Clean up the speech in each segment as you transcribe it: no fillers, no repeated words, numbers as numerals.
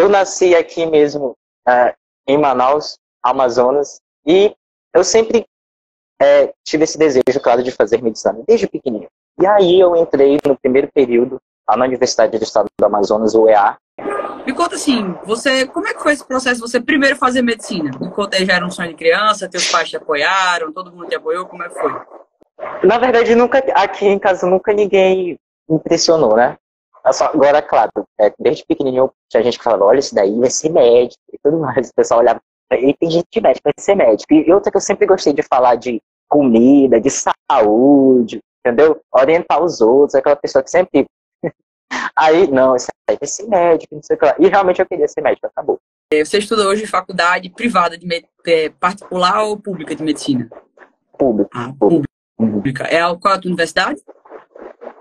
eu nasci aqui mesmo, em Manaus, Amazonas, e eu sempre tive esse desejo, claro, de fazer medicina, desde pequenininho. E aí eu entrei no primeiro período lá na Universidade do Estado do Amazonas, UEA. Me conta assim, como é que foi esse processo? Você primeiro fazer medicina? Me conta aí, já era um sonho de criança, teus pais te apoiaram, todo mundo te apoiou, como é que foi? Na verdade, nunca, aqui em casa nunca ninguém me impressionou, né? Agora, claro, desde pequenininho tinha gente que falava, olha, isso daí vai ser médico e tudo mais. O pessoal olhava, e tem gente de médico, vai ser médico. E outra que eu sempre gostei de falar de comida, de saúde, entendeu? Orientar os outros, aquela pessoa que sempre... Aí, não, isso aí vai ser médico, não sei o que lá. E realmente eu queria ser médico, acabou. Você estuda hoje em faculdade privada, particular ou pública de medicina? Público. Ah, Público. pública. Qual é a tua universidade?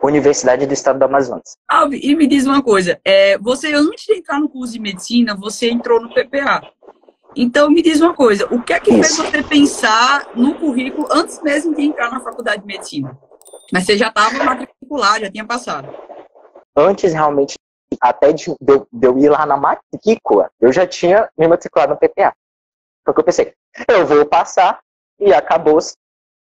Universidade do Estado do Amazonas. E me diz uma coisa, você antes de entrar no curso de medicina, você entrou no PPA. Então me diz uma coisa, o que é que fez você pensar no currículo antes mesmo de entrar na faculdade de medicina? Mas você já estava matriculado, já tinha passado. Antes, realmente, até de eu ir lá na matrícula, eu já tinha me matriculado no PPA. Porque eu pensei, eu vou passar e acabou,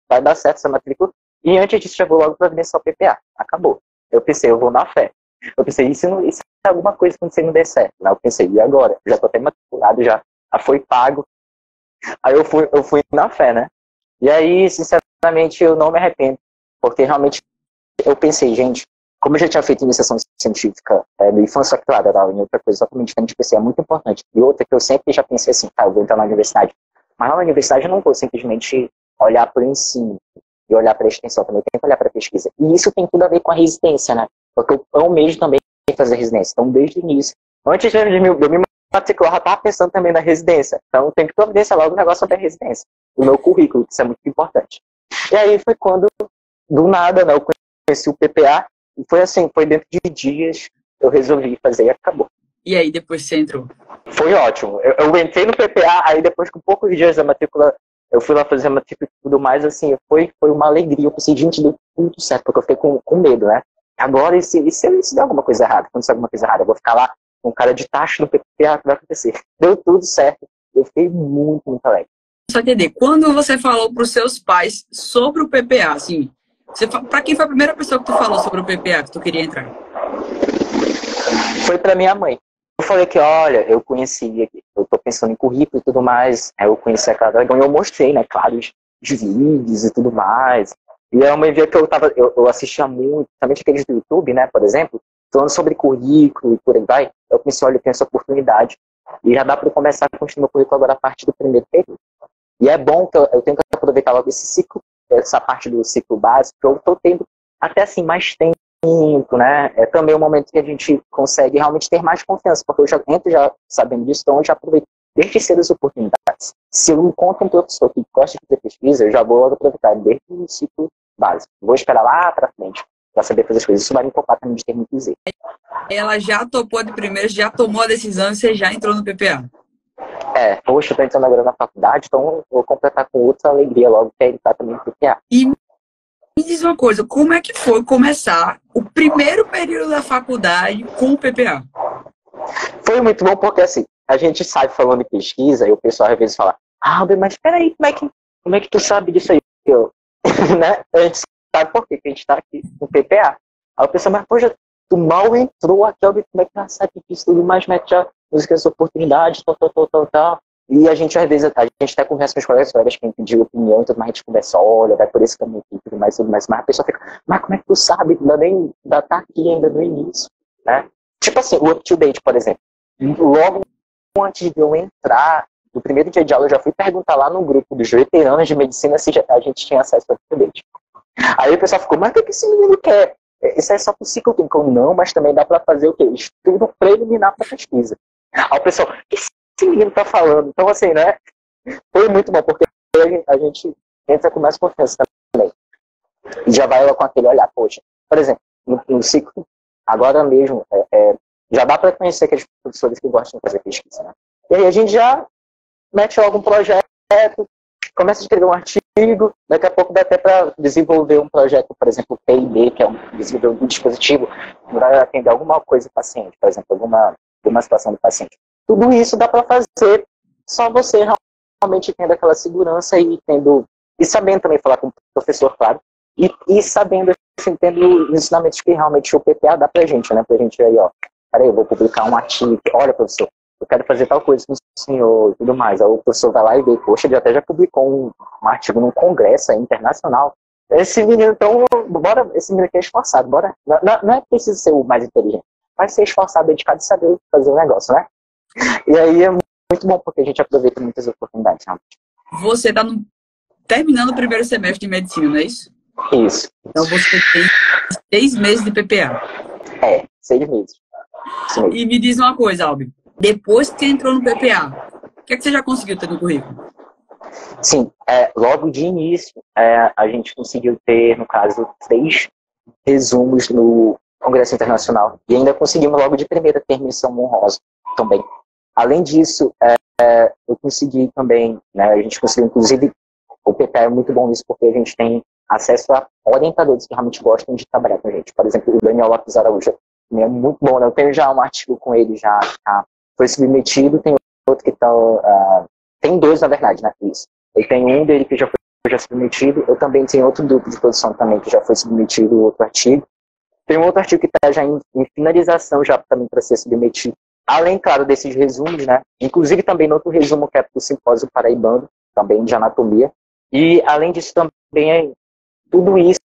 vai dar certo essa matrícula. E antes disso, já vou logo providenciar o PPA. Acabou. Eu pensei, eu vou na fé. Eu pensei, e se alguma coisa acontecer não der certo? Não, eu pensei, e agora? Eu já estou até matriculado, já foi pago. Aí eu fui na fé, né? E aí, sinceramente, eu não me arrependo. Porque realmente eu pensei, gente, como eu já tinha feito iniciação científica no infância, claro, era em outra coisa totalmente diferente, pensei, é muito importante. E outra que eu sempre já pensei assim, tá, eu vou entrar na universidade. Mas na universidade eu não vou simplesmente olhar para o ensino e olhar para a extensão, também tem que olhar para a pesquisa. E isso tem tudo a ver com a residência, né? Porque eu almejo também fazer residência. Então, desde o início, antes de eu me matricular, eu já estava pensando também na residência. Então, tem que providenciar logo o negócio sobre a residência. O meu currículo, que isso é muito importante. E aí foi quando, do nada, né, eu conheci o PPA, e foi assim, foi dentro de dias, eu resolvi fazer e acabou. E aí, depois você entrou? Foi ótimo. Eu entrei no PPA, aí depois com poucos dias da matrícula, eu fui lá fazer a matrícula e tudo mais, assim, foi uma alegria. Eu pensei, gente, deu tudo certo, porque eu fiquei com medo, né? Agora, e se der alguma coisa errada? Acontecer alguma coisa errada, eu vou ficar lá com cara de taxa no PPA, o que vai acontecer? Deu tudo certo. Eu fiquei muito, muito alegre. Só entender, quando você falou para os seus pais sobre o PPA, assim, para quem foi a primeira pessoa que tu falou sobre o PPA que tu queria entrar? Foi para minha mãe. Eu falei que, olha, eu conheci, eu tô pensando em currículo e tudo mais, aí eu conheci a Clara Dragão e eu mostrei, né, claro, os vídeos e tudo mais. E é uma via que eu assistia muito, também aqueles do YouTube, né, por exemplo, falando sobre currículo e por aí vai. Eu pensei, olha, eu tenho essa oportunidade e já dá para começar a construir meu currículo agora a partir do primeiro período. E é bom que eu tenho que aproveitar logo esse ciclo, essa parte do ciclo básico, que eu estou tendo até assim mais tempo, né? É também um momento que a gente consegue realmente ter mais confiança, porque eu já entro já sabendo disso, então eu já aproveito desde cedo as oportunidades. Se eu encontro um professor que gosta de fazer pesquisa, eu já vou logo aproveitar desde o ciclo básico. Vou esperar lá para frente para saber fazer as coisas. Isso vai me poupar também de ter muito dizer. Ela já topou de primeiro, já tomou a decisão e você já entrou no PPA. Poxa, eu tô entrando agora na faculdade, então eu vou completar com outra alegria logo, que é entrar também no PPA. E me diz uma coisa, como é que foi começar o primeiro período da faculdade com o PPA? Foi muito bom porque, assim, a gente sai falando de pesquisa e o pessoal às vezes fala, mas peraí, como é que tu sabe disso aí? Né? A gente sabe por quê, que a gente tá aqui no PPA. Aí o pessoal, mas poxa, tu mal entrou aqui, como é que tu sabe disso tudo mais, mete já música essa oportunidade, tal. E a gente, às vezes, a gente até conversa com os colegas que pediu opinião e tudo mais, a gente conversa, olha, vai por esse caminho aqui, tudo mais, mas a pessoa fica, mas como é que tu sabe? Ainda tá aqui ainda no início, né? Tipo assim, o UpToDate, por exemplo. Logo antes de eu entrar, no primeiro dia de aula, eu já fui perguntar lá no grupo dos veteranos de medicina se a gente tinha acesso ao UpToDate. Aí o pessoal ficou, mas o que esse menino quer? Isso é só pro ciclo clínico? Não, mas também dá para fazer o quê? Estudo preliminar para pesquisa. Aí o pessoal, o que esse menino tá falando? Então, assim, né? Foi muito bom, porque a gente entra com mais confiança também. E já vai com aquele olhar, poxa. Por exemplo, no ciclo, agora mesmo, já dá para conhecer aqueles professores que gostam de fazer pesquisa, né? E aí a gente já mete logo um projeto, começa a escrever um artigo, daqui a pouco dá até para desenvolver um projeto, por exemplo, o P&D, que é desenvolver um dispositivo, vai atender alguma coisa do paciente, por exemplo, alguma situação do paciente. tudo isso dá para fazer só você realmente tendo aquela segurança e sabendo também falar com o professor, claro, e sabendo, assim, tendo os ensinamentos que realmente o PPA dá pra gente, né? Pra gente aí, ó, peraí, eu vou publicar um artigo, olha, professor, eu quero fazer tal coisa com o senhor e tudo mais. Aí o professor vai lá e vê, poxa, ele até já publicou um artigo num congresso aí, internacional. Esse menino, então, bora, esse menino aqui é esforçado, bora. Não é preciso ser o mais inteligente, mas ser esforçado, dedicado e saber fazer o negócio, né? E aí é muito bom, porque a gente aproveita muitas oportunidades, realmente. Você está terminando o primeiro semestre de medicina, não é isso? Isso. Então você tem 6 meses de PPA. 6 meses. E me diz uma coisa, Albi. Depois que você entrou no PPA, o que é que você já conseguiu ter no currículo? Sim, logo de início, a gente conseguiu ter, no caso, 3 resumos no Congresso Internacional. E ainda conseguimos logo de primeira ter menção honrosa também. Além disso, eu consegui também, né, a gente conseguiu, inclusive, o PPA é muito bom nisso, porque a gente tem acesso a orientadores que realmente gostam de trabalhar com a gente. Por exemplo, o Daniel Lopes Araújo é muito bom, né? Eu tenho já um artigo com ele, já foi submetido, tem outro que está... tem 2, na verdade, né? Isso. Eu tenho um dele que já foi submetido, eu também tenho outro grupo de produção também que já foi submetido, outro artigo. Tem um outro artigo que está já em finalização, já também para ser submetido. Além, claro, desses resumos, né? Inclusive também no outro resumo que é para o Simpósio Paraibano, também de anatomia. E, além disso, também tudo isso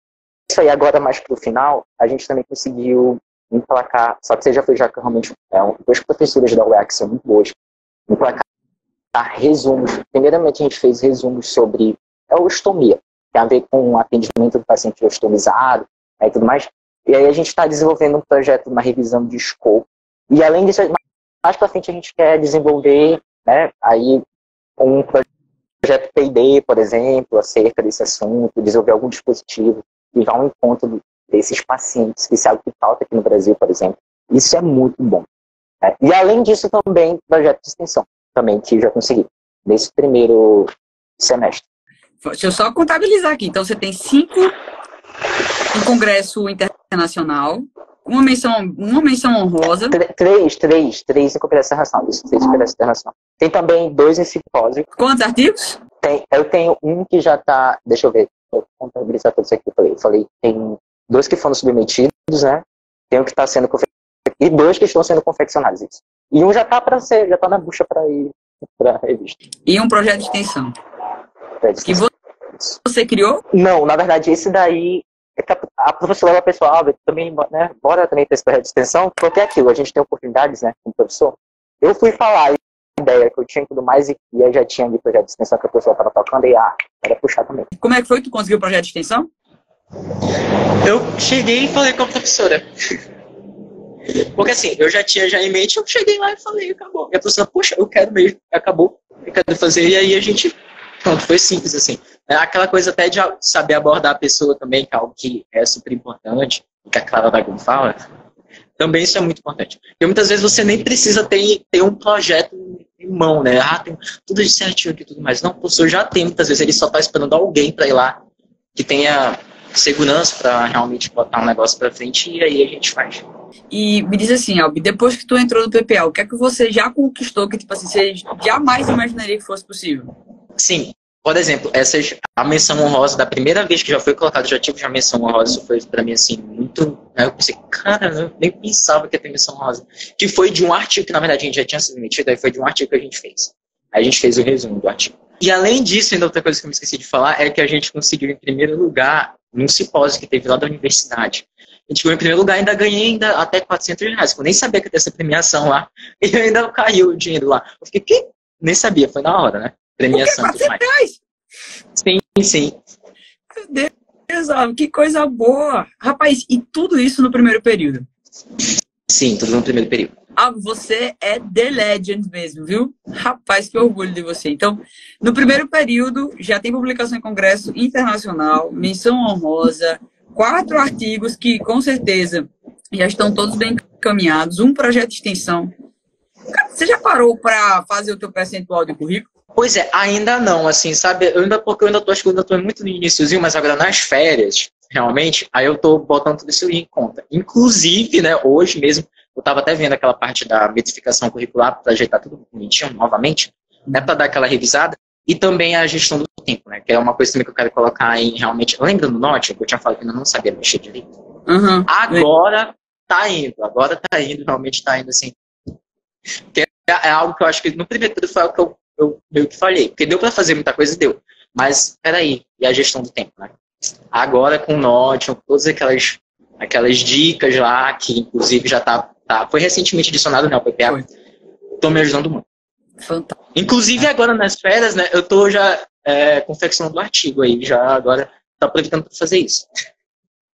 aí agora mais para o final, a gente também conseguiu emplacar, só que você já foi realmente 2 professoras da UEX são muito boas, emplacar resumos. Primeiramente a gente fez resumos sobre a ostomia, que tem a ver com o atendimento do paciente ostomizado e tudo mais. E aí a gente está desenvolvendo um projeto, uma revisão de escopo. E além disso, mais para frente a gente quer desenvolver, né, aí um projeto P&D, por exemplo, acerca desse assunto, desenvolver algum dispositivo e dar um encontro desses pacientes, que isso é algo que falta aqui no Brasil, por exemplo. Isso é muito bom. Né? E além disso também, projeto de extensão, também que já consegui, nesse primeiro semestre. Deixa eu só contabilizar aqui. Então você tem 5 em congresso internacional, uma menção honrosa. 3 em cooperação internacional. Isso, 3 em cooperação internacional. Tem também 2 em simpósio. Quantos artigos? Eu tenho um que já está... Deixa eu ver. Vou contabilizar todos aqui. Eu falei, tem 2 que foram submetidos, né? Tem um que está sendo confeccionado. E 2 que estão sendo confeccionados. Isso. E um já está já está na bucha para ir para a revista. E um projeto de extensão. Que você criou? Não, na verdade, esse daí... A professora pessoal, também, né, bora também ter esse projeto de extensão, porque é aquilo, a gente tem oportunidades, né, com o professor. Eu fui falar a ideia que eu tinha e tudo mais, e eu já tinha ali o projeto de extensão que a professora estava tocando, e era puxar também. Como é que foi que tu conseguiu o projeto de extensão? Eu cheguei e falei com a professora. Porque assim, eu já tinha em mente, eu cheguei lá e falei, acabou. E a professora, poxa, eu quero mesmo, acabou, eu quero fazer, e aí a gente... Pronto, foi simples, assim. Aquela coisa até de saber abordar a pessoa também, que é algo que é super importante, que a Clara Dagon fala, também isso é muito importante. Porque muitas vezes você nem precisa ter um projeto em mão, né? Tem tudo certinho aqui e tudo mais. Não, o professor já tem, muitas vezes ele só está esperando alguém para ir lá, que tenha segurança para realmente botar um negócio para frente, e aí a gente faz. E me diz assim, Albi, depois que tu entrou no PPA, o que é que você já conquistou que, tipo assim, você jamais imaginaria que fosse possível? Sim, por exemplo, a menção honrosa, da primeira vez que já foi colocado, já tive já menção honrosa, isso foi pra mim assim, muito... Aí eu pensei, cara, eu nem pensava que ia ter menção honrosa. Que foi de um artigo que na verdade a gente já tinha submetido, aí foi de um artigo que a gente fez. Aí a gente fez o resumo do artigo. E além disso, ainda outra coisa que eu me esqueci de falar, é que a gente conseguiu em primeiro lugar num simpósio que teve lá da universidade. A gente ficou em primeiro lugar, ainda ganhei até R$400, eu nem sabia que ia ter essa premiação lá. E ainda caiu o dinheiro lá. Eu fiquei, que? Nem sabia, foi na hora, né? Premiação e tudo mais. Sim, sim. Meu Deus, Albi, que coisa boa. Rapaz, e tudo isso no primeiro período? Sim, tudo no primeiro período. Você é The Legend mesmo, viu? Rapaz, que orgulho de você. Então, no primeiro período, já tem publicação em congresso internacional, menção honrosa, 4 artigos que, com certeza, já estão todos bem encaminhados, um projeto de extensão. Cara, você já parou para fazer o teu percentual de currículo? Pois é, ainda não, assim, sabe? Porque acho que eu ainda tô muito no iniciozinho, mas agora nas férias, realmente, aí eu tô botando tudo isso em conta. Inclusive, né, hoje mesmo, eu estava até vendo aquela parte da metrificação curricular para ajeitar tudo bonitinho novamente, né, para dar aquela revisada, e também a gestão do tempo, né, que é uma coisa também que eu quero colocar em realmente. Lembra do Notion, que eu tinha falado que eu não sabia mexer direito? Uhum. Agora tá indo, realmente tá indo assim. Que é algo que eu acho que no primeiro período foi algo que eu meio que falhei, porque deu para fazer muita coisa, deu. Mas, peraí, e a gestão do tempo, né? Agora com o Notion, com todas aquelas dicas lá, que inclusive já foi recentemente adicionado, né, ao PPA, estão me ajudando muito. Fantástico. Inclusive agora nas férias, né, eu tô já confeccionando o artigo aí, já agora tô aproveitando para fazer isso.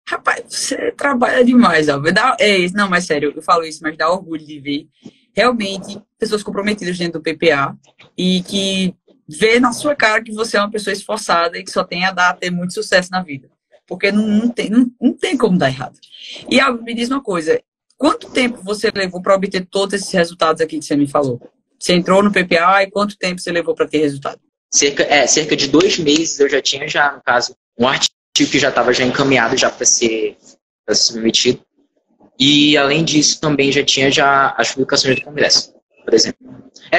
Rapaz, você trabalha demais, Albert. Não, mas sério, eu falo isso, mas dá orgulho de ver realmente pessoas comprometidas dentro do PPA e que vê na sua cara que você é uma pessoa esforçada e que só tem a ter muito sucesso na vida. Porque não tem como dar errado. E, Albert, me diz uma coisa. Quanto tempo você levou para obter todos esses resultados aqui que você me falou? Você entrou no PPA e quanto tempo você levou para ter resultado? Cerca de 2 meses eu já tinha, no caso, um artigo que já estava encaminhado para ser submetido. E, além disso, também já tinha as publicações do Congresso, por exemplo.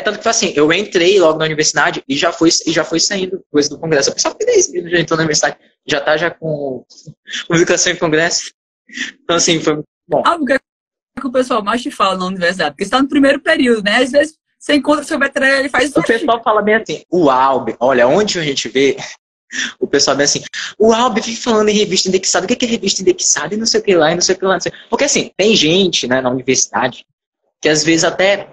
Tanto que foi assim, eu entrei logo na universidade e já foi saindo coisa do Congresso. O pessoal que já entrou na universidade, já está com publicação em Congresso. Então, assim, foi muito bom. O que o pessoal mais te fala na universidade? Porque você está no primeiro período, né? Às vezes você encontra seu veterano e ele faz... O pessoal fala bem assim, o Albert, olha, onde a gente vê... O pessoal vê assim, o Albert fica falando em revista indexada, o que é revista indexada e não sei o que lá, e não sei o que lá. Não sei. Porque assim, tem gente, né, na universidade que às vezes até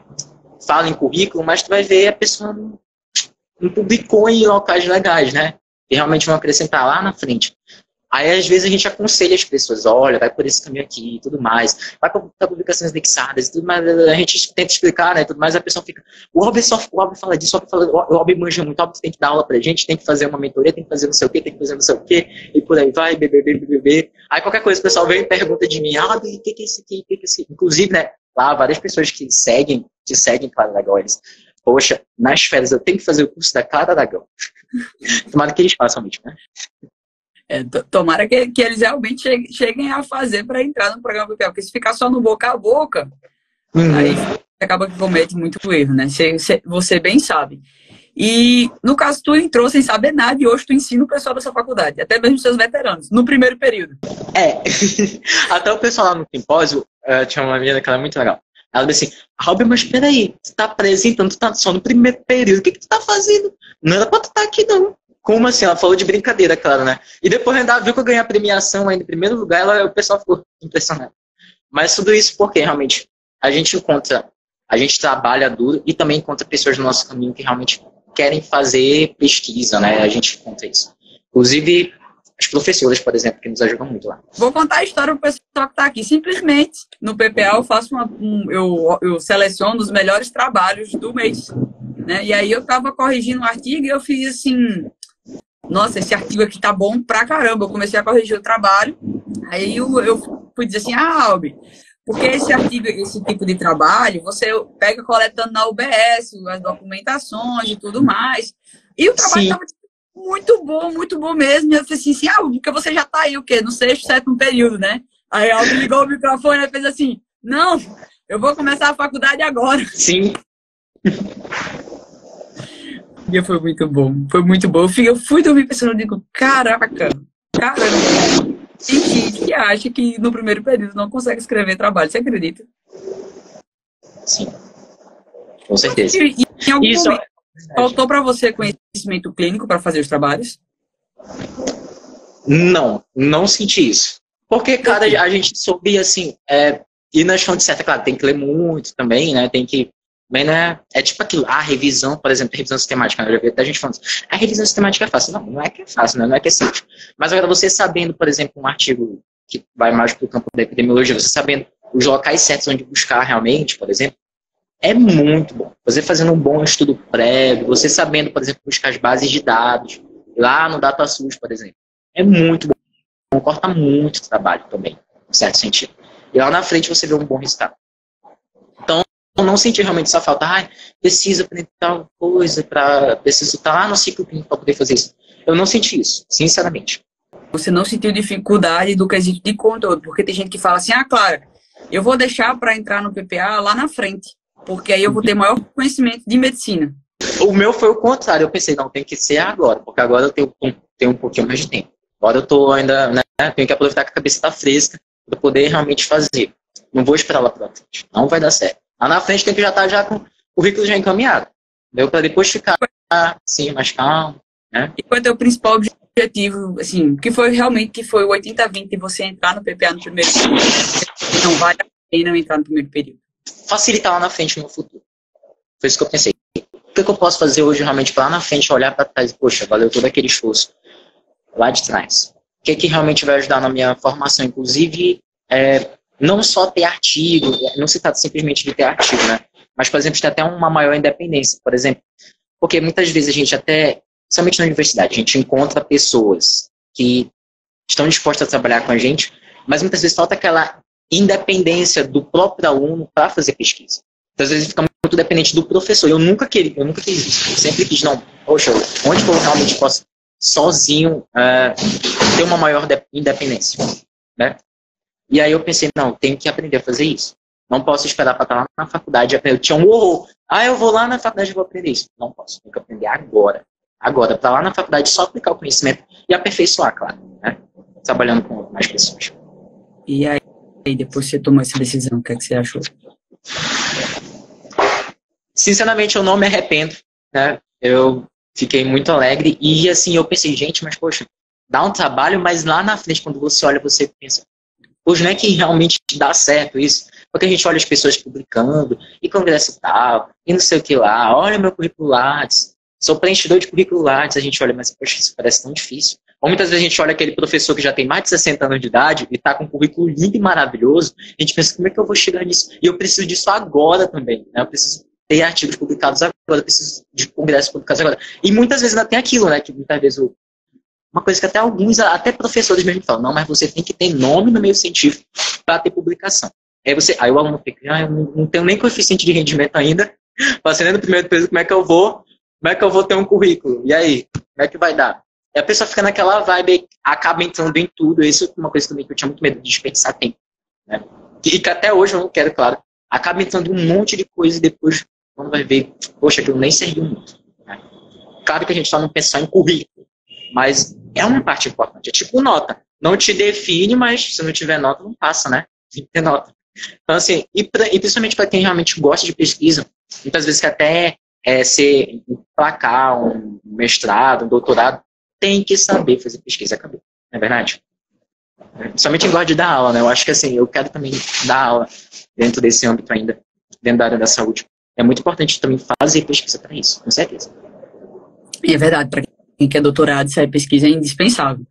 fala em currículo, mas tu vai ver a pessoa não publicou em locais legais, né? E realmente vão acrescentar lá na frente. Aí, às vezes, a gente aconselha as pessoas, olha, vai por esse caminho aqui e tudo mais. Vai para publicações indexadas e tudo mais. A gente tenta explicar, né, tudo mais, a pessoa fica... O Albert fala disso, o Albert manja muito, o Albert tem que dar aula pra gente, tem que fazer uma mentoria, tem que fazer não sei o quê, tem que fazer não sei o quê, e por aí vai, bebê. Aí, qualquer coisa, o pessoal vem e pergunta de mim, Albert, o que é isso aqui, o que é isso aqui? Inclusive, né, lá, várias pessoas que te seguem, Clara Dragão, eles... Poxa, nas férias eu tenho que fazer o curso da Clara Dragão. Tomara que eles façam mesmo, né? Tomara que eles realmente cheguem a fazer para entrar no programa PPA, porque se ficar só no boca a boca, aí acaba que comete muito erro, né? Você bem sabe. E, no caso, tu entrou sem saber nada e hoje tu ensina o pessoal da sua faculdade, até mesmo seus veteranos, no primeiro período. Até o pessoal lá no simpósio, tinha uma menina que era muito legal. Ela disse assim, Albert, mas peraí, tu tá apresentando, tu tá só no primeiro período, o que tu tá fazendo? Não era pra tu estar aqui, não. Como assim? Ela falou de brincadeira, claro, né? E depois ainda viu que eu ganhei a premiação ainda em primeiro lugar, o pessoal ficou impressionado. Mas tudo isso porque realmente a gente trabalha duro e também encontra pessoas no nosso caminho que realmente querem fazer pesquisa, né? A gente encontra isso. Inclusive, as professoras, por exemplo, que nos ajudam muito lá. Vou contar a história pro pessoal que tá aqui. Simplesmente, no PPA, eu faço eu seleciono os melhores trabalhos do mês. Né? E aí eu tava corrigindo um artigo e eu fiz assim... Nossa, esse artigo aqui tá bom pra caramba. Eu comecei a corrigir o trabalho. Aí eu fui dizer assim, Albert, porque esse artigo, esse tipo de trabalho, você pega coletando na UBS, as documentações e tudo mais. E o trabalho tava muito bom mesmo. E eu falei assim, porque você já tá aí, o quê? No 6º, 7º período, né? Aí Albert ligou o microfone e fez assim, não, eu vou começar a faculdade agora. Sim. E foi muito bom. Eu fui dormir pensando, eu digo, caramba. Tem gente que acha que no primeiro período não consegue escrever trabalho, você acredita? Sim, com certeza. E em algum momento, faltou para você conhecimento clínico para fazer os trabalhos? Não senti isso. Porque, cara, a gente soube, assim, ir nas fontes certas, claro, tem que ler muito também, né, tem que... Bem, né? É tipo aquilo, a revisão, por exemplo, revisão sistemática, né? Eu já vi até a gente falando assim, a revisão sistemática é fácil. Não é que é fácil, né? Não é que é simples. Mas agora você sabendo, por exemplo, um artigo que vai mais para o campo da epidemiologia, você sabendo os locais certos onde buscar realmente, por exemplo, é muito bom. Você fazendo um bom estudo prévio, você sabendo, por exemplo, buscar as bases de dados, lá no DataSUS, por exemplo, é muito bom. Corta muito trabalho também, em certo sentido. E lá na frente você vê um bom resultado. Então, eu não senti realmente essa falta. Preciso aprender tal coisa, preciso estar lá no ciclo clínico para poder fazer isso. Eu não senti isso, sinceramente. Você não sentiu dificuldade do quesito de conteúdo, porque tem gente que fala assim, Clara, eu vou deixar para entrar no PPA lá na frente, porque aí eu vou ter maior conhecimento de medicina. O meu foi o contrário. Eu pensei, não, tem que ser agora, porque agora eu tenho um pouquinho mais de tempo. Agora eu tô ainda, né, tenho que aproveitar que a cabeça está fresca para poder realmente fazer. Não vou esperar lá para frente. Não vai dar certo. Lá na frente tem que já estar já com o currículo já encaminhado. Deu para depois ficar assim, mais calmo, né? E qual é o teu principal objetivo, assim, que foi realmente o 80-20 de você entrar no PPA no primeiro período? Não vale a pena entrar no primeiro período. Facilitar lá na frente no futuro. Foi isso que eu pensei. O que eu posso fazer hoje realmente para lá na frente, olhar para trás e, poxa, valeu todo aquele esforço lá de trás. O que realmente vai ajudar na minha formação? Inclusive, não só ter artigo, não se trata simplesmente de ter artigo, né? Mas, por exemplo, ter até uma maior independência, por exemplo. Porque muitas vezes a gente até, somente na universidade, a gente encontra pessoas que estão dispostas a trabalhar com a gente, mas muitas vezes falta aquela independência do próprio aluno para fazer pesquisa. Então, às vezes fica muito dependente do professor. Eu nunca quis isso. Eu sempre quis, não, poxa, onde que eu realmente posso sozinho ter uma maior independência, né? E aí eu pensei, não, tenho que aprender a fazer isso. Não posso esperar para estar lá na faculdade e aprender. Eu tinha um horror. Eu vou lá na faculdade e vou aprender isso. Não posso, tenho que aprender agora. Agora, para lá na faculdade só aplicar o conhecimento e aperfeiçoar, claro, né? Trabalhando com mais pessoas. E aí, depois você tomou essa decisão, o que é que você achou? Sinceramente, eu não me arrependo, né? Eu fiquei muito alegre e, assim, eu pensei, gente, mas, poxa, dá um trabalho, mas lá na frente, quando você olha, você pensa, hoje não é que realmente dá certo isso, porque a gente olha as pessoas publicando, e congresso tal, e não sei o que lá, olha meu currículo Lattes, sou preenchedor de currículo Lattes, a gente olha, mas, poxa, isso parece tão difícil. Ou muitas vezes a gente olha aquele professor que já tem mais de 60 anos de idade e está com um currículo lindo e maravilhoso, a gente pensa, como é que eu vou chegar nisso? E eu preciso disso agora também, né? Eu preciso ter artigos publicados agora, preciso de congressos publicados agora. E muitas vezes ainda tem aquilo, né? Que muitas vezes uma coisa que até alguns, até professores mesmo falam, não, mas você tem que ter nome no meio científico para ter publicação. Aí o aluno fica, eu não tenho nem coeficiente de rendimento ainda, passei nem no primeiro período, como é que eu vou ter um currículo? E aí, como é que vai dar? E a pessoa fica naquela vibe, acaba entrando em tudo. Isso é uma coisa também que eu tinha muito medo de desperdiçar tempo, né? E que até hoje eu não quero, claro. Acaba entrando em um monte de coisa e depois, quando vai ver, poxa, aquilo nem serviu muito, né? Claro que a gente só não pensa só em currículo, mas é uma parte importante. É tipo nota. Não te define, mas se não tiver nota, não passa, né? Tem que ter nota. Então, assim, e principalmente para quem realmente gosta de pesquisa, muitas vezes que até ser emplacar um mestrado, um doutorado, tem que saber fazer pesquisa, acabou. Não é verdade? Principalmente quem gosta de dar aula, né? Eu acho que, assim, eu quero também dar aula dentro desse âmbito ainda, dentro da área da saúde. É muito importante também fazer pesquisa para isso, com certeza. É verdade, para quem quer doutorado, essa pesquisa é indispensável.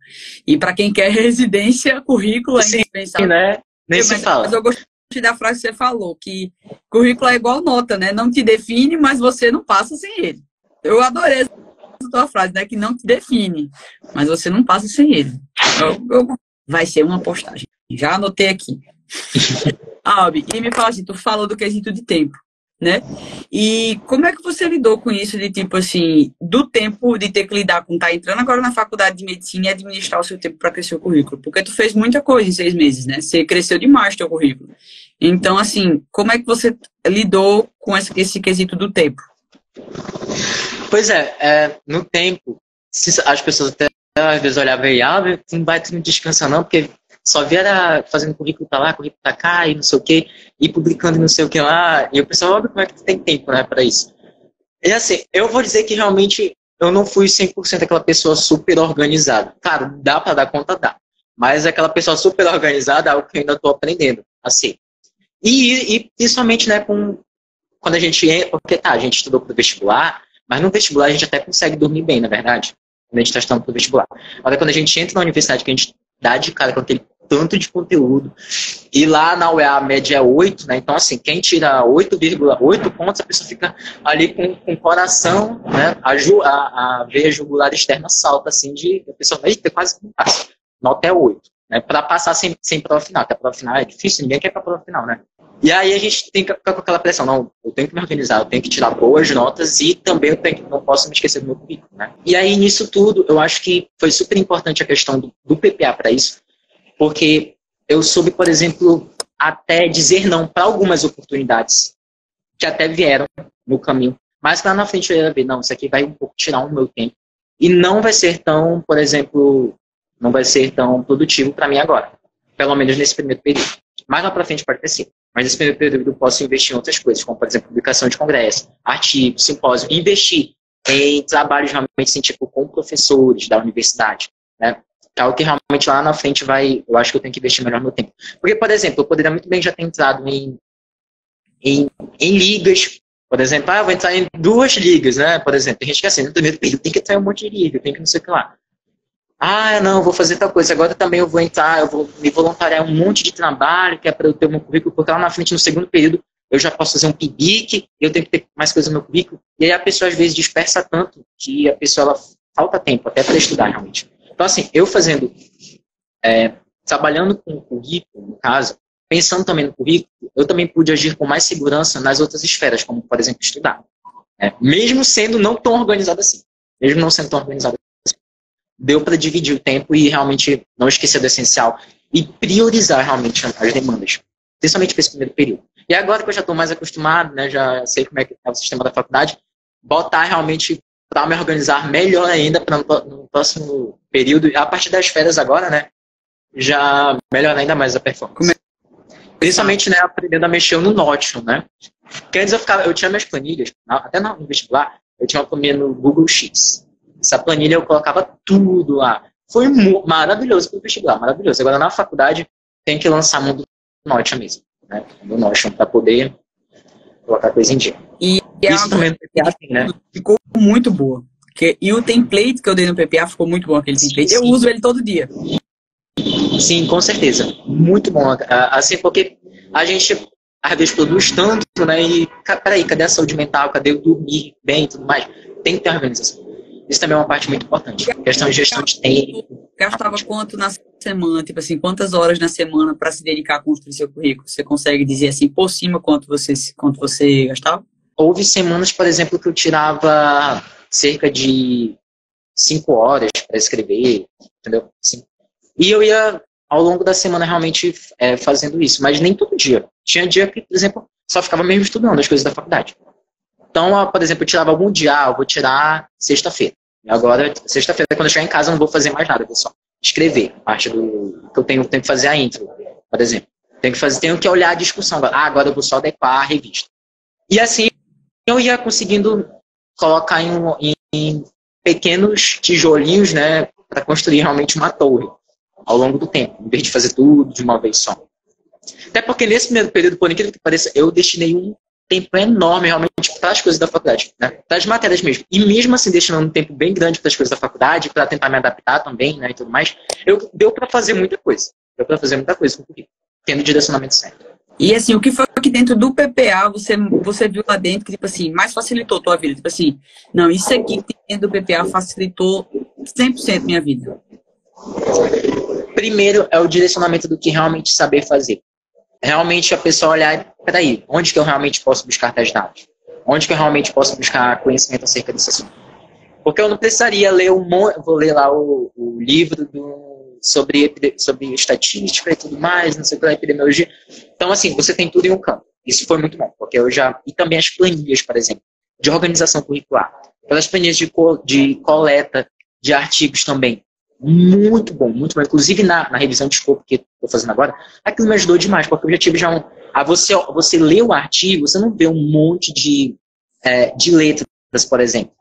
E para quem quer residência, currículo é indispensável. Sim, né? Nem se fala. Mas eu gostei da frase que você falou, que currículo é igual nota, né? Não te define, mas você não passa sem ele. Eu adorei essa tua frase, né? Que não te define, mas você não passa sem ele. Vai ser uma postagem. Já anotei aqui. Albi, e me fala assim, tu falou do quesito de tempo, né? E como é que você lidou com isso de tipo assim, do tempo de ter que lidar com estar entrando agora na faculdade de medicina e administrar o seu tempo para crescer o currículo? Porque tu fez muita coisa em 6 meses, né? Você cresceu demais o teu currículo. Então, assim, como é que você lidou com esse quesito do tempo? Pois no tempo, as pessoas até às vezes olhavam e não vai ter descansar não, porque só via fazendo currículo pra lá, currículo pra cá, e não sei o que, e publicando não sei o que lá, e eu pensava, óbvio, como é que tu tem tempo, né, pra isso? E assim, eu vou dizer que realmente eu não fui 100% aquela pessoa super organizada. Claro, dá pra dar conta, dá. Mas aquela pessoa super organizada é algo que eu ainda tô aprendendo, assim. E principalmente, né, quando a gente entra, porque a gente estudou pro vestibular, mas no vestibular a gente até consegue dormir bem, na verdade, quando a gente está estudando pro vestibular. Agora, quando a gente entra na universidade, que a gente dá de cara com aquele tanto de conteúdo, e lá na UEA a média é 8, né? Então, assim, quem tira 8,8 pontos, a pessoa fica ali com o coração, né? A veia jugular externa salta, assim, a pessoa, eita, quase não passa. Nota é 8, né? Para passar sem prova final, porque a prova final é difícil, ninguém quer para a prova final, né? E aí a gente tem que ficar com aquela pressão, não, eu tenho que me organizar, eu tenho que tirar boas notas e também não posso me esquecer do meu currículo, né? E aí nisso tudo, eu acho que foi super importante a questão do PPA para isso, porque eu soube, por exemplo, até dizer não para algumas oportunidades que até vieram no caminho. Mas lá na frente eu ia ver, não, isso aqui vai um pouco tirar o meu tempo. E não vai ser tão, por exemplo, não vai ser tão produtivo para mim agora. Pelo menos nesse primeiro período. Mais lá para frente pode ter sido. Mas nesse primeiro período eu posso investir em outras coisas, como, por exemplo, publicação de congresso, artigo, simpósio. Investir em trabalhos realmente, assim, tipo, com professores da universidade, né? É algo que realmente lá na frente eu acho que eu tenho que investir melhor meu tempo. Porque, por exemplo, eu poderia muito bem já ter entrado em ligas, por exemplo, eu vou entrar em 2 ligas, né? Por exemplo, tem gente que assim, no primeiro período tem que entrar em um monte de liga, tem que não sei o que lá. Não, vou fazer tal coisa, agora também eu vou entrar, eu vou me voluntariar em um monte de trabalho, que é para eu ter um currículo, porque lá na frente, no segundo período, eu já posso fazer um PIBIC, eu tenho que ter mais coisa no meu currículo, e aí a pessoa às vezes dispersa tanto que a pessoa, ela falta tempo até para estudar realmente. Então assim, eu fazendo, trabalhando com o currículo, no caso, pensando também no currículo, eu também pude agir com mais segurança nas outras esferas, como, por exemplo, estudar. Mesmo sendo não tão organizado assim. Mesmo não sendo tão organizado assim. Deu para dividir o tempo e realmente não esquecer do essencial e priorizar realmente as demandas. Principalmente para esse primeiro período. E agora que eu já estou mais acostumado, né, já sei como é que é o sistema da faculdade, botar realmente para me organizar melhor ainda para no próximo período. A partir das férias agora, né, já melhora ainda mais a performance. Principalmente, né, aprendendo a mexer no Notion, né? Porque antes eu tinha minhas planilhas, até no vestibular, eu tinha uma planilha no Google Sheets. Essa planilha eu colocava tudo lá. Foi maravilhoso pro vestibular, maravilhoso. Agora na faculdade tem que lançar mão do Notion mesmo, né? Do Notion para poder colocar coisa em dia. E isso também no PPA tem, né? Ficou muito boa. E o template que eu dei no PPA ficou muito bom, aquele template. Eu uso ele todo dia. Sim, com certeza. Muito bom. Assim, porque a gente, às vezes, produz tanto, né? E, peraí, cadê a saúde mental? Cadê o dormir bem e tudo mais? Tem que ter organização. Isso também é uma parte muito importante. Questão de gestão de tempo. Gastava quanto na semana? Tipo assim, quantas horas na semana para se dedicar a construir seu currículo? Você consegue dizer assim, por cima, quanto você gastava? Houve semanas, por exemplo, que eu tirava cerca de 5 horas para escrever, entendeu? Assim. E eu ia, ao longo da semana, realmente fazendo isso. Mas nem todo dia. Tinha dia que, por exemplo, só ficava mesmo estudando as coisas da faculdade. Então, por exemplo, eu tirava algum dia, eu vou tirar sexta-feira. E agora, sexta-feira, quando eu chegar em casa, eu não vou fazer mais nada, eu vou só escrever. Parte do que eu tenho que fazer a intro, por exemplo. Tenho que olhar a discussão. Agora eu vou só adequar a revista. E assim, eu ia conseguindo colocar em pequenos tijolinhos, né, para construir realmente uma torre ao longo do tempo, em vez de fazer tudo de uma vez só. Até porque nesse primeiro período, por incrível que pareça, eu destinei um tempo enorme realmente para as coisas da faculdade, né? Para as matérias mesmo. E mesmo assim, destinando um tempo bem grande para as coisas da faculdade, para tentar me adaptar também, né, e tudo mais, deu para fazer muita coisa. Deu para fazer muita coisa com o currículo, tendo o direcionamento certo. E assim, o que foi que dentro do PPA você viu lá dentro que, tipo assim, mais facilitou a tua vida? Tipo assim, não, isso aqui dentro do PPA facilitou 100% minha vida. Primeiro é o direcionamento do que realmente saber fazer. Realmente a pessoa olhar, peraí, onde que eu realmente posso buscar tais dados? Onde que eu realmente posso buscar conhecimento acerca desse assunto? Porque eu não precisaria ler vou ler lá o livro sobre estatística e tudo mais, não sei o que lá, epidemiologia. Então, assim, você tem tudo em um campo. Isso foi muito bom, porque e também as planilhas, por exemplo, de organização curricular. Pelas planilhas de coleta de artigos também. Muito bom, muito bom. Inclusive na revisão de escopo que estou fazendo agora, aquilo me ajudou demais, porque eu já tive você lê o artigo, você não vê um monte de letras, por exemplo,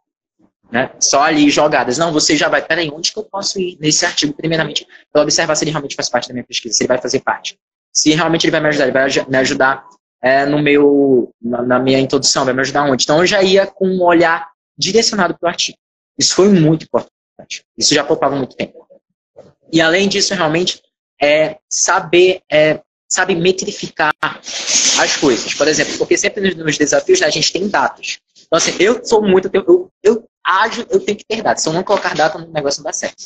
né? Só ali jogadas. Não, você já vai, peraí, onde que eu posso ir nesse artigo, primeiramente, para observar se ele realmente faz parte da minha pesquisa, se ele vai fazer parte. Se realmente ele vai me ajudar, ele vai me ajudar na minha introdução, vai me ajudar onde? Então eu já ia com um olhar direcionado para o artigo. Isso foi muito importante. Isso já poupava muito tempo. E além disso, realmente, saber metrificar as coisas. Por exemplo, porque sempre nos desafios a gente tem datas. Então, assim, eu tenho que ter datas. Se eu não colocar data no negócio, não dá certo.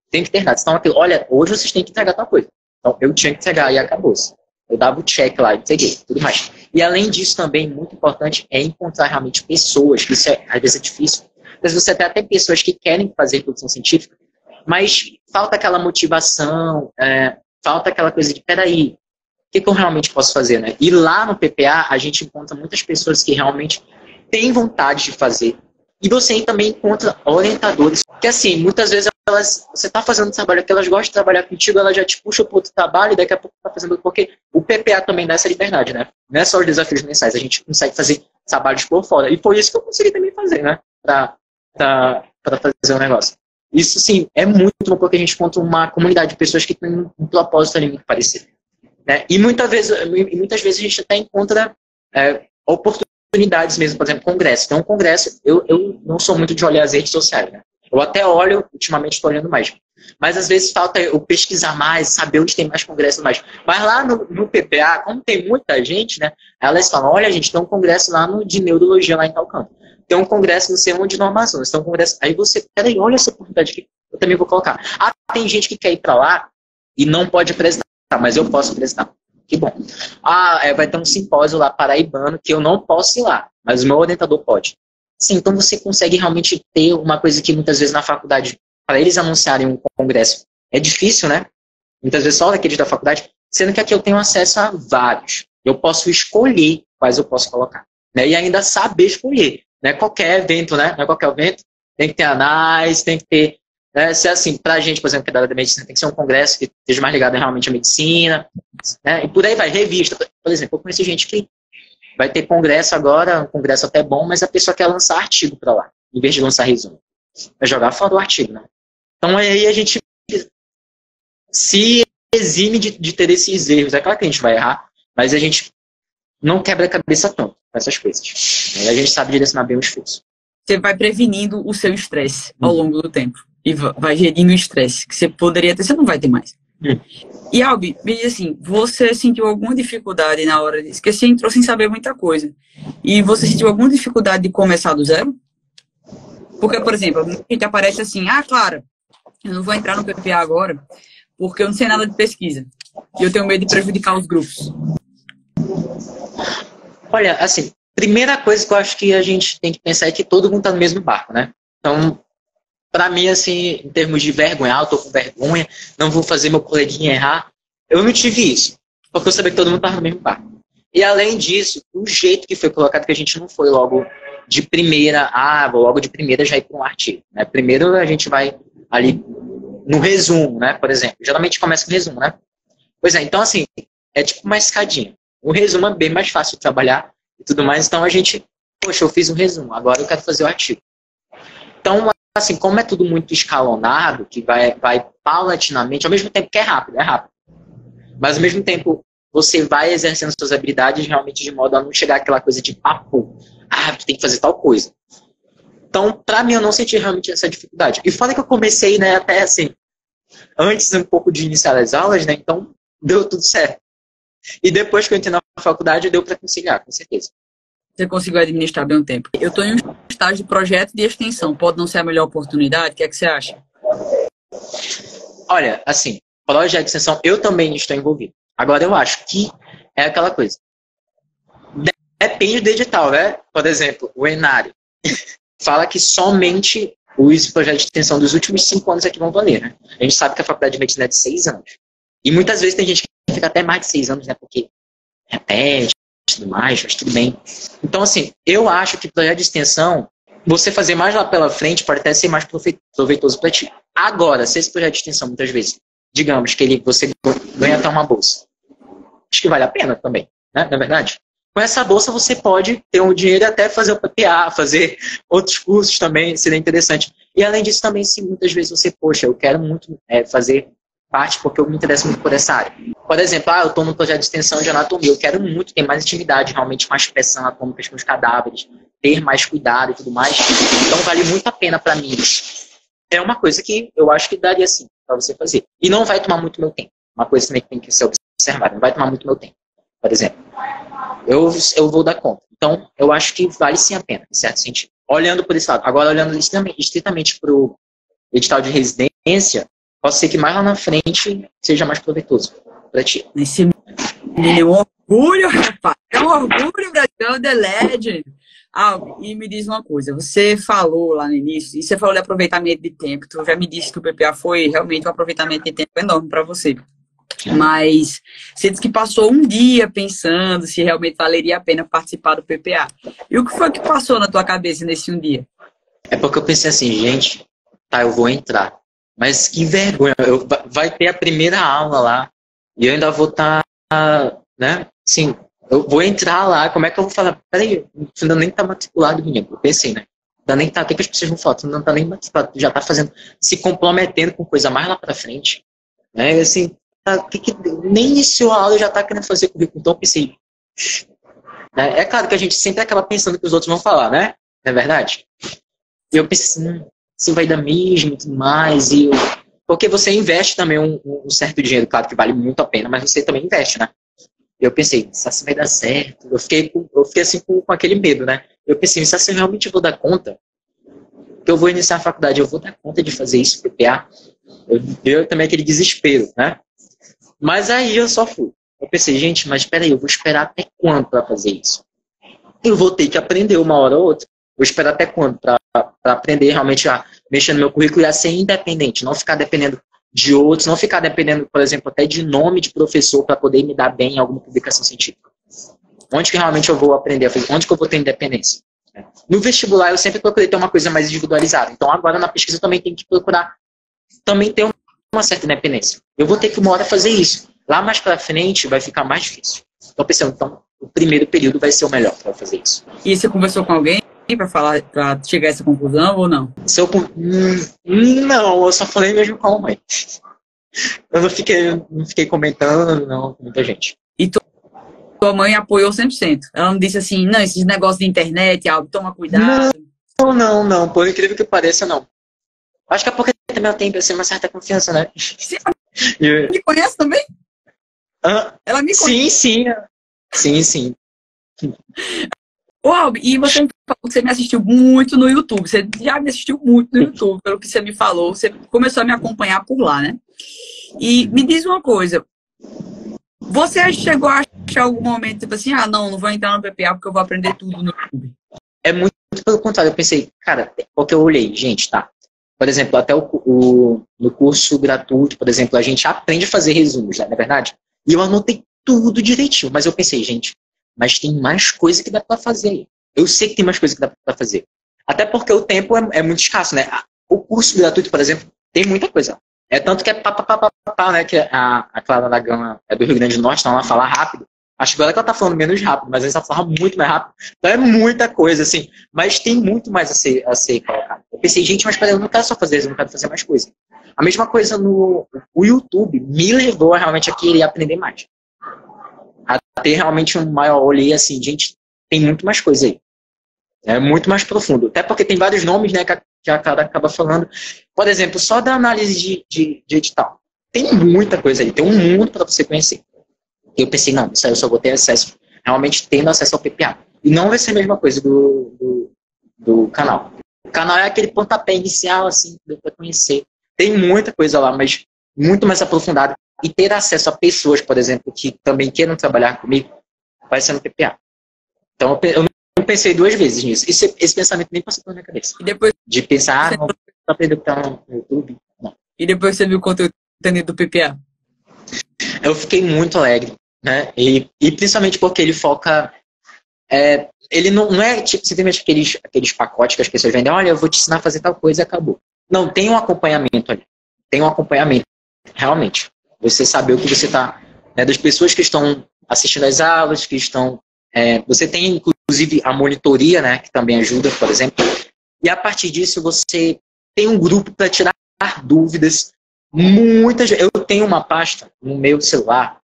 Tem que ter datas. Então, olha, hoje vocês têm que entregar tal coisa. Então, eu tinha que entregar e acabou-se. Eu dava o check lá e entreguei, tudo mais. E além disso, também, muito importante, é encontrar realmente pessoas, que isso às vezes é difícil. Às vezes você tem até pessoas que querem fazer produção científica, mas falta aquela motivação, falta aquela coisa de, peraí, que eu realmente posso fazer, né? E lá no PPA, a gente encontra muitas pessoas que realmente têm vontade de fazer. E você também encontra orientadores que, assim, muitas vezes você está fazendo um trabalho que elas gostam de trabalhar contigo, ela já te puxa para outro trabalho e daqui a pouco está fazendo... Porque o PPA também dá essa liberdade, né? Não é só os desafios mensais, a gente consegue fazer trabalhos por fora. E foi isso que eu consegui também fazer, né? Para fazer o negócio. Isso, sim, é muito bom porque a gente encontra uma comunidade de pessoas que têm um propósito ali muito parecido. Né? E muitas vezes a gente até encontra oportunidades mesmo, por exemplo, congresso. Então, um congresso, eu não sou muito de olhar as redes sociais, né? Eu até olho, ultimamente estou olhando mais. Mas às vezes falta eu pesquisar mais, saber onde tem mais congresso mais. Mas lá no PPA, como tem muita gente, né? Elas falam, olha, gente, tem um congresso lá de neurologia lá em tal canto. Tem um congresso não sei onde no Amazonas. Tem um congresso. Aí você, peraí, olha essa oportunidade que eu também vou colocar. Ah, tem gente que quer ir para lá e não pode apresentar, mas eu posso apresentar. Que bom. Ah, vai ter um simpósio lá paraibano que eu não posso ir lá, mas o meu orientador pode. Sim, então você consegue realmente ter uma coisa que muitas vezes na faculdade, para eles anunciarem um congresso, é difícil, né? Muitas vezes só daqueles da faculdade, sendo que aqui eu tenho acesso a vários. Eu posso escolher quais eu posso colocar. Né? E ainda saber escolher. Não é qualquer evento, né? Não é qualquer evento. Tem que ter análise, tem que ter... Né? Se é assim, pra gente, por exemplo, que é da área da medicina, tem que ser um congresso que esteja mais ligado realmente à medicina. Né? E por aí vai, revista. Por exemplo, eu conheci gente que vai ter congresso agora, um congresso até bom, mas a pessoa quer lançar artigo para lá, em vez de lançar resumo. Vai jogar fora o artigo, né? Então aí a gente se exime de ter esses erros. É claro que a gente vai errar, mas a gente não quebra a cabeça tanto com essas coisas. A gente sabe direcionar bem o esforço. Você vai prevenindo o seu estresse ao longo do tempo. E vai gerindo o estresse que você poderia ter, você não vai ter mais. E, Albi, me diz assim, você sentiu alguma dificuldade na hora disso? Porque você entrou sem saber muita coisa. E você sentiu alguma dificuldade de começar do zero? Porque, por exemplo, a gente aparece assim, Clara, eu não vou entrar no PPA agora, porque eu não sei nada de pesquisa. E eu tenho medo de prejudicar os grupos. Olha, assim, primeira coisa que eu acho que a gente tem que pensar é que todo mundo está no mesmo barco, né? Então, para mim, assim, em termos de vergonha, eu tô com vergonha, não vou fazer meu coleguinha errar. Eu não tive isso, porque eu sabia que todo mundo estava no mesmo barco. E além disso, o jeito que foi colocado, que a gente não foi logo de primeira, vou logo de primeira já ir para um artigo. Né? Primeiro a gente vai ali no resumo, né? Por exemplo. Geralmente começa com resumo, né? Pois é, então assim, é tipo uma escadinha. O resumo é bem mais fácil de trabalhar e tudo mais, então a gente, poxa, eu fiz um resumo, agora eu quero fazer o artigo. Então, assim, como é tudo muito escalonado, que vai paulatinamente, ao mesmo tempo que é rápido, mas ao mesmo tempo você vai exercendo suas habilidades realmente de modo a não chegar àquela coisa de papo, tu tem que fazer tal coisa. Então, pra mim, eu não senti realmente essa dificuldade. E fora que eu comecei, né, até assim, antes um pouco de iniciar as aulas, né, então deu tudo certo. E depois que eu entrei na faculdade, deu para conciliar, com certeza. Você conseguiu administrar bem o tempo. Eu estou em um estágio de projeto de extensão. Pode não ser a melhor oportunidade? O que é que você acha? Olha, assim, projeto de extensão, eu também estou envolvido. Agora, eu acho que é aquela coisa. Depende do edital, né? Por exemplo, o Enário fala que somente os projetos de extensão dos últimos 5 anos é que vão valer, né? A gente sabe que a faculdade de medicina é de 6 anos. E muitas vezes tem gente que fica até mais de 6 anos, né? Porque repete, tudo mais, mas tudo bem. Então, assim, eu acho que projeto de extensão, você fazer mais lá pela frente pode até ser mais proveitoso para ti. Agora, se esse projeto de extensão, muitas vezes, digamos que você ganha até uma bolsa, acho que vale a pena também, né? Na verdade. Com essa bolsa você pode ter um dinheiro e até fazer o PPA, fazer outros cursos também, seria interessante. E além disso também, se muitas vezes você, poxa, eu quero muito fazer parte porque eu me interesso muito por essa área. Por exemplo, eu estou num projeto de extensão de anatomia, eu quero muito ter mais intimidade, realmente mais peças anatômicas com os cadáveres, ter mais cuidado e tudo mais. Então vale muito a pena para mim. É uma coisa que eu acho que daria sim para você fazer. E não vai tomar muito meu tempo. Uma coisa também que tem que ser observada, não vai tomar muito meu tempo. Por exemplo, eu vou dar conta. Então, eu acho que vale sim a pena, em certo sentido. Olhando por esse lado. Agora, olhando estritamente para o edital de residência, pode ser que mais lá na frente seja mais proveitoso para ti. Esse é um orgulho, rapaz. É um orgulho, Brasil, The Legend. E me diz uma coisa, você falou lá no início, e você falou de aproveitamento de tempo, tu já me disse que o PPA foi realmente um aproveitamento de tempo enorme para você. Mas você disse que passou um dia pensando se realmente valeria a pena participar do PPA. E o que foi que passou na tua cabeça nesse um dia? É porque eu pensei assim, gente, tá, eu vou entrar. Mas que vergonha, vai ter a primeira aula lá e eu ainda vou estar, né? Assim, eu vou entrar lá, como é que eu vou falar? Peraí, você ainda nem tá matriculado, menino. Eu pensei, né? Ainda nem tá, o que as pessoas vão falar? Tu não tá nem matriculado, tu já tá fazendo, se comprometendo com coisa mais lá pra frente. Né? Assim, nem iniciou a aula e já tá querendo fazer currículo. Então eu pensei, né? É claro que a gente sempre acaba pensando que os outros vão falar, né? Não é verdade? E eu pensei assim, se vai dar mesmo e tudo mais. Porque você investe também um certo dinheiro, claro que vale muito a pena, mas você também investe, né? E eu pensei, se vai dar certo. Eu fiquei assim com aquele medo, né? Eu pensei, se eu realmente vou dar conta, que eu vou iniciar a faculdade, eu vou dar conta de fazer isso, PPA. Eu também aquele desespero, né? Mas aí eu só fui. Eu pensei, gente, mas peraí, eu vou esperar até quando para fazer isso? Eu vou ter que aprender uma hora ou outra. Vou esperar até quando para aprender realmente a mexer no meu currículo e a ser independente, não ficar dependendo de outros, não ficar dependendo, por exemplo, até de nome de professor para poder me dar bem em alguma publicação científica. Onde que realmente eu vou aprender a fazer? Onde que eu vou ter independência? No vestibular eu sempre procurei ter uma coisa mais individualizada. Então agora na pesquisa eu também tenho que procurar também ter uma certa independência. Eu vou ter que uma hora fazer isso. Lá mais para frente vai ficar mais difícil. Então pensando, então o primeiro período vai ser o melhor para fazer isso. E você conversou com alguém para chegar a essa conclusão ou não? Não, eu só falei mesmo com a mãe. Eu não fiquei comentando, não, com muita gente. E tua mãe apoiou 100%? Ela não disse assim, não, esses negócios de internet, algo, toma cuidado? Não, por incrível que pareça, não. Acho que é porque também eu tenho assim, uma certa confiança, né? Você me conhece também? Ela me conhece? Sim. Ô, Albi, e você falou que você me assistiu muito no YouTube. Você já me assistiu muito no YouTube, pelo que você me falou. Você começou a me acompanhar por lá, né? E me diz uma coisa. Você chegou a achar algum momento, tipo assim, não vou entrar no PPA porque eu vou aprender tudo no YouTube? É muito pelo contrário. Eu pensei, cara, porque eu olhei, gente, tá. Por exemplo, até no curso gratuito, por exemplo, a gente aprende a fazer resumos, né, não é verdade? E eu anotei tudo direitinho, mas eu pensei, gente, mas tem mais coisa que dá pra fazer aí. Eu sei que tem mais coisa que dá pra fazer. Até porque o tempo é muito escasso, né? O curso gratuito, por exemplo, tem muita coisa. É tanto que é né? Que a Clara da Gama é do Rio Grande do Norte, então ela fala rápido. Acho que agora que ela tá falando menos rápido, mas antes ela fala muito mais rápido. Então é muita coisa, assim. Mas tem muito mais a ser colocado. Eu pensei, gente, mas peraí, eu não quero só fazer isso, eu não quero fazer mais coisa. A mesma coisa o YouTube me levou realmente a querer aprender mais. A ter realmente um maior olhei assim, gente, tem muito mais coisa aí. É muito mais profundo. Até porque tem vários nomes, né, que a cara acaba falando. Por exemplo, só da análise de edital. Tem muita coisa aí, tem um mundo para você conhecer. E eu pensei, não, isso aí eu só vou ter acesso, realmente tendo acesso ao PPA. E não vai ser a mesma coisa do canal. O canal é aquele pontapé inicial, assim, para conhecer. Tem muita coisa lá, mas muito mais aprofundada. E ter acesso a pessoas, por exemplo, que também queiram trabalhar comigo, vai ser no PPA. Então, eu não pensei duas vezes nisso. Esse pensamento nem passou pela minha cabeça. E depois, de pensar, não vou aprender o que tá no YouTube. Não. E depois você viu o conteúdo do PPA? Eu fiquei muito alegre, né? E principalmente porque ele foca... ele não é tipo, simplesmente aqueles pacotes que as pessoas vendem. Olha, eu vou te ensinar a fazer tal coisa e acabou. Não, tem um acompanhamento ali. Tem um acompanhamento, realmente. Você saber o que você está... Né, das pessoas que estão assistindo às aulas, que estão... você tem, inclusive, a monitoria, né? Que também ajuda, por exemplo. E a partir disso, você tem um grupo para tirar dúvidas. Eu tenho uma pasta no meu celular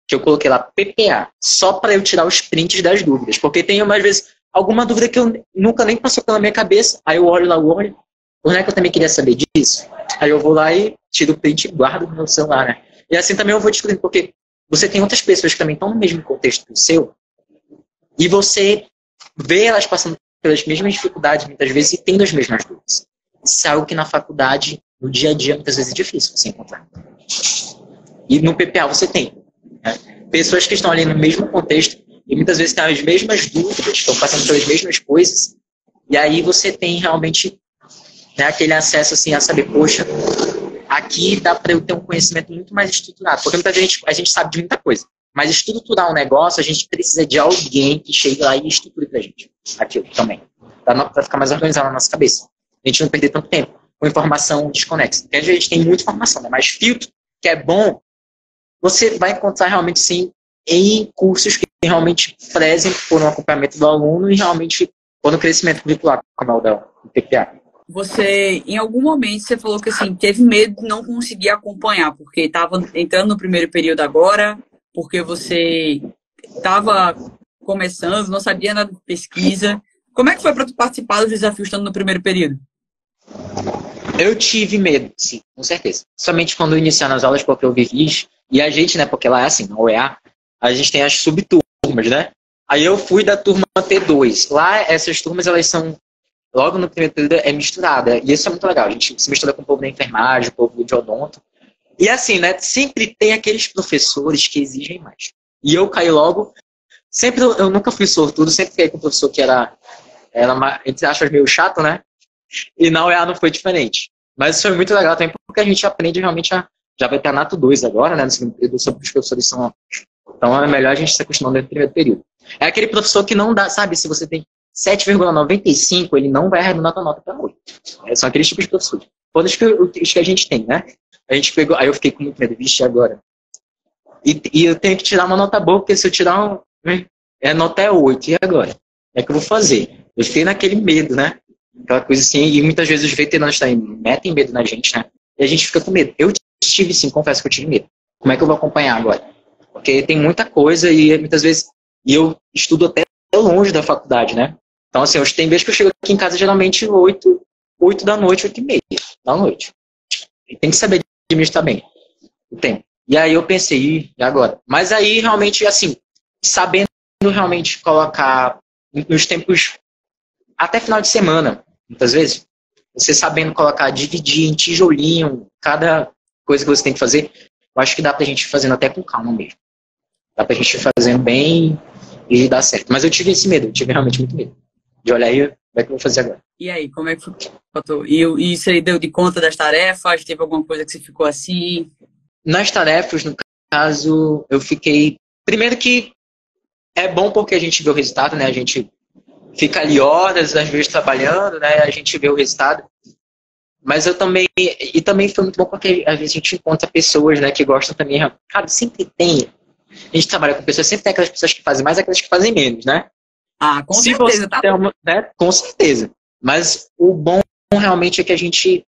que eu coloquei lá PPA, só para eu tirar os prints das dúvidas. Porque tem, às vezes, alguma dúvida que eu nunca nem passou pela minha cabeça. Aí eu olho lá, não é que eu também queria saber disso? Aí eu vou lá e tiro o print e guardo no meu celular, né? E assim também eu vou descobrindo, porque você tem outras pessoas que também estão no mesmo contexto que o seu, e você vê elas passando pelas mesmas dificuldades, muitas vezes, e tendo as mesmas dúvidas. Isso é algo que na faculdade, no dia a dia, muitas vezes é difícil você encontrar. E no PPA você tem, né? Pessoas que estão ali no mesmo contexto, e muitas vezes têm as mesmas dúvidas, estão passando pelas mesmas coisas, e aí você tem realmente, né, aquele acesso assim, a saber, poxa, aqui dá para eu ter um conhecimento muito mais estruturado. Porque muita gente, a gente sabe de muita coisa. Mas estruturar um negócio, a gente precisa de alguém que chegue lá e estruture pra gente aquilo também. Para ficar mais organizado na nossa cabeça. A gente não perder tanto tempo com informação desconexa. Porque a gente tem muita informação, né? Mas filtro, que é bom, você vai encontrar realmente sim em cursos que realmente prezem por um acompanhamento do aluno e realmente por um crescimento curricular, como é o da PPA. Você, em algum momento, você falou que assim, teve medo de não conseguir acompanhar, porque estava entrando no primeiro período agora, porque você estava começando, não sabia nada de pesquisa. Como é que foi para tu participar dos desafios estando no primeiro período? Eu tive medo, sim, com certeza. Somente quando iniciar nas aulas, porque eu vivi, e a gente, né, porque lá é assim, na UEA, a gente tem as subturmas, né? Aí eu fui da turma T2. Lá, essas turmas, elas são, logo no primeiro período, é misturada. E isso é muito legal. A gente se mistura com o povo da enfermagem, o povo de odonto. E assim, né, sempre tem aqueles professores que exigem mais. E eu caí logo, sempre, eu nunca fui sortudo, sempre fiquei com um professor que era entre aspas, meio chato, né? E na UEA não foi diferente. Mas isso foi muito legal também, porque a gente aprende realmente já vai ter a Nato 2 agora, né? No segundo período, sobre os professores são. Então é melhor a gente se acostumar no primeiro período. É aquele professor que não dá, sabe, se você tem 7,95, ele não vai arredondar a nota para 8. São aqueles tipos de professores. Todos os que a gente tem, né? A gente pegou, aí eu fiquei com muito medo, vixe, agora. E eu tenho que tirar uma nota boa, porque se eu tirar a nota é 8, e agora? É que eu vou fazer? Eu fiquei naquele medo, né? Aquela coisa assim, e muitas vezes os veteranos também metem medo na gente, né? E a gente fica com medo. Eu tive sim, confesso que eu tive medo. Como é que eu vou acompanhar agora? Porque tem muita coisa e muitas vezes e eu estudo até longe da faculdade, né? Então, assim, tem vezes que eu chego aqui em casa geralmente 8 da noite, 8h30 da noite. E tem que saber administrar bem o tempo. E aí eu pensei, e agora? Mas aí realmente, assim, sabendo realmente colocar nos tempos até final de semana, muitas vezes, você sabendo colocar, dividir em tijolinho cada coisa que você tem que fazer, eu acho que dá pra gente ir fazendo até com calma mesmo. Dá pra gente ir fazendo bem e dar certo. Mas eu tive esse medo, eu tive realmente muito medo. De olhar aí, como é que eu vou fazer agora? E aí, como é que foi? E você deu de conta das tarefas? Teve alguma coisa que você ficou assim? Nas tarefas, no caso, eu fiquei... Primeiro que é bom porque a gente vê o resultado, né? A gente fica ali horas, às vezes, trabalhando, né? A gente vê o resultado. Mas eu também... E também foi muito bom porque às vezes a gente encontra pessoas, né? Que gostam também... Cara, sempre tem... A gente trabalha com pessoas, sempre tem aquelas pessoas que fazem mais e aquelas que fazem menos, né? Ah, com certeza. Tá? Né? Com certeza. Mas o bom realmente é que a gente...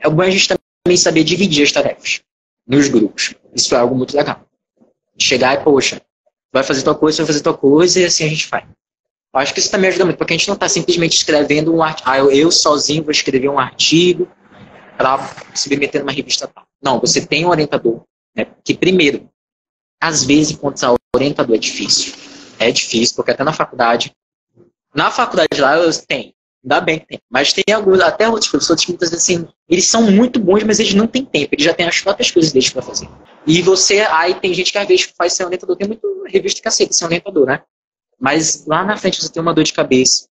É bom a gente também saber dividir as tarefas nos grupos. Isso é algo muito legal. Chegar e, poxa, vai fazer tua coisa, vai fazer tua coisa, e assim a gente faz. Eu acho que isso também ajuda muito, porque a gente não está simplesmente escrevendo um artigo. Eu sozinho vou escrever um artigo para submeter numa revista tal. Não, você tem um orientador, né? Que primeiro, às vezes encontrar orientador é difícil. É difícil, porque até na faculdade lá eu tenho. Ainda bem que tem. Mas tem alguns, até outros professores que muitas vezes assim, eles são muito bons, mas eles não têm tempo. Eles já têm as próprias coisas deles para fazer. E aí tem gente que às vezes faz ser orientador. Tem muito revista que aceita ser orientador, né? Mas lá na frente você tem uma dor de cabeça.